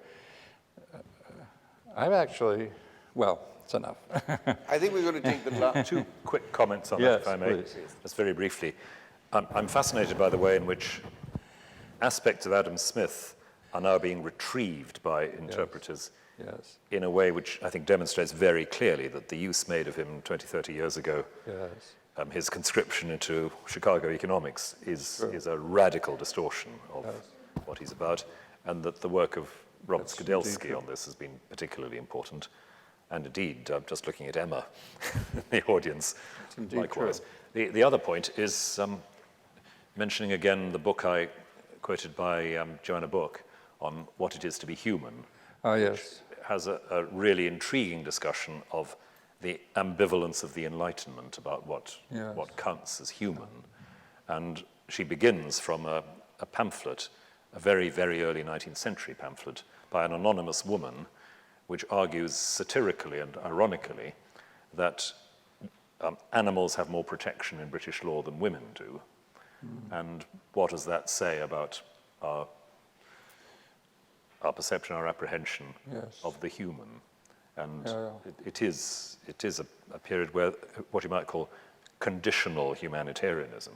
I've actually, well, it's enough. I think we're going to take the last Two quick comments on that, if I may, just very briefly. I'm fascinated by the way in which aspects of Adam Smith are now being retrieved by interpreters in a way which I think demonstrates very clearly that the use made of him 20, 30 years ago, his conscription into Chicago economics, is a radical distortion of what he's about, and that the work of Robert Skidelsky on this has been particularly important. And indeed, just looking at Emma, the audience, likewise. The other point is mentioning again the book I quoted by Joanna Book on what it is to be human. Which has a really intriguing discussion of the ambivalence of the Enlightenment about what counts as human. And she begins from a pamphlet, a very, very early 19th century pamphlet by an anonymous woman, which argues satirically and ironically that animals have more protection in British law than women do. And what does that say about our perception, our apprehension of the human? And it is a period where what you might call conditional humanitarianism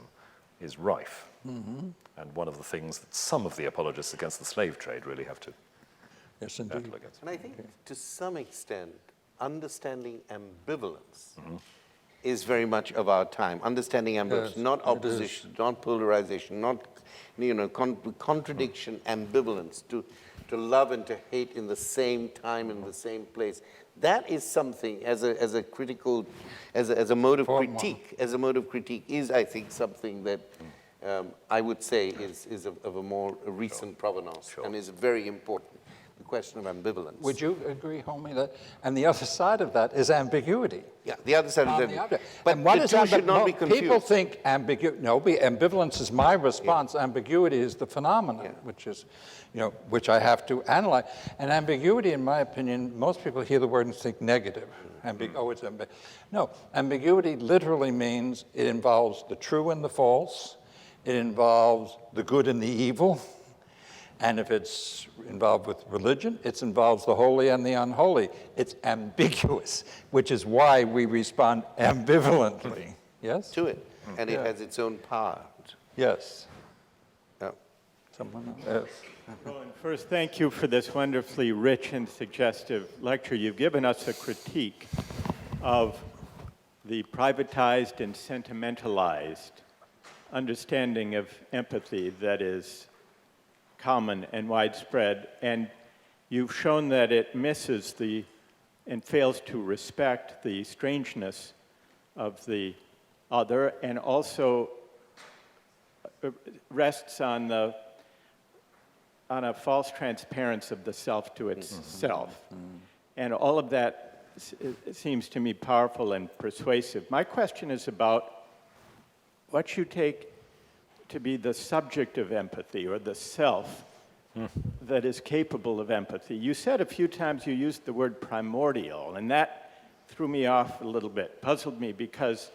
is rife. And one of the things that some of the apologists against the slave trade really have to battle against. And I think to some extent, understanding ambivalence is very much of our time. Understanding ambivalence, not opposition, not polarization, not contradiction, ambivalence, to love and to hate in the same time, in the same place. That is something, as a critical, as a mode of critique, is, I think, something that I would say is of a more recent provenance and is very important. The question of ambivalence. Would you agree, Homi, that? And the other side of that is ambiguity. Yeah, the other side of that. But and what the is two should not be confused. People think ambivalence is my response. Ambiguity is the phenomenon, which is, which I have to analyze. And ambiguity, in my opinion, most people hear the word and think negative. No, ambiguity literally means it involves the true and the false. It involves the good and the evil. And if it's involved with religion, it involves the holy and the unholy. It's ambiguous, which is why we respond ambivalently. Yes? To it. And it has its own power. Yes. Yeah. Someone else? Well, and first, thank you for this wonderfully rich and suggestive lecture. You've given us a critique of the privatized and sentimentalized understanding of empathy that is common and widespread, and you've shown that it misses and fails to respect the strangeness of the other, and also rests on a false transparency of the self to itself. And all of that seems to me powerful and persuasive. My question is about what you take to be the subject of empathy, or the self that is capable of empathy. You said a few times you used the word primordial, and that threw me off a little bit, puzzled me, because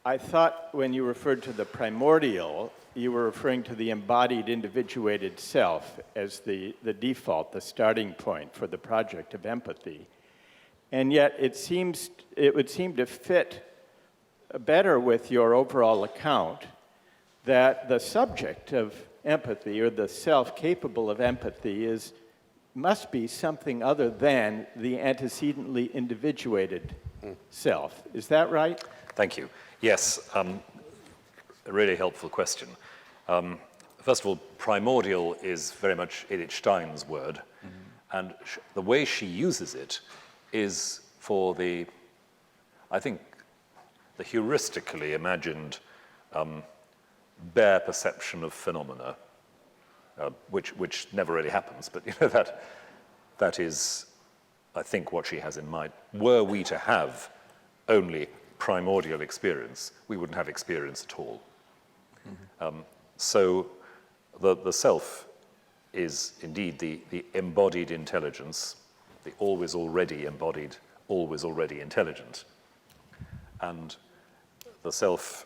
I thought when you referred to the primordial, you were referring to the embodied, individuated self as the default, the starting point for the project of empathy. And yet it would seem to fit better with your overall account that the subject of empathy, or the self capable of empathy, must be something other than the antecedently individuated self. Is that right? Thank you. Yes, a really helpful question. First of all, primordial is very much Edith Stein's word, and the way she uses it is for I think, the heuristically imagined bare perception of phenomena, which never really happens, but that is, I think, what she has in mind. Were we to have only primordial experience, we wouldn't have experience at all. So the self is indeed the embodied intelligence, the always already embodied, always already intelligent. And the self,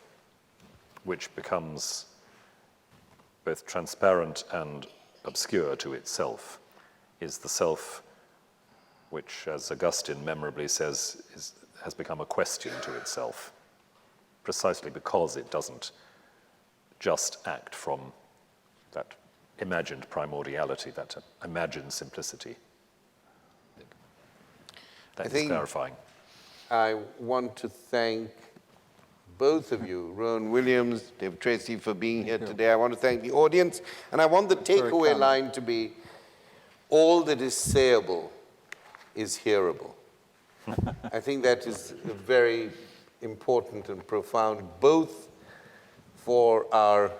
which becomes both transparent and obscure to itself, is the self which, as Augustine memorably says, has become a question to itself, precisely because it doesn't just act from that imagined primordiality, that imagined simplicity. That is clarifying. I want to thank both of you, Rowan Williams, Dave Tracy, for being here today. I want to thank the audience, and I want the takeaway line to be, all that is sayable is hearable. I think that is very important and profound, both for our,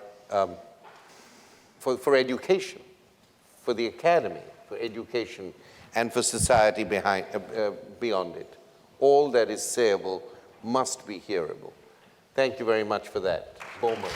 for education, for the academy, for education, and for society beyond it. All that is sayable must be hearable. Thank you very much for that. Beaumont.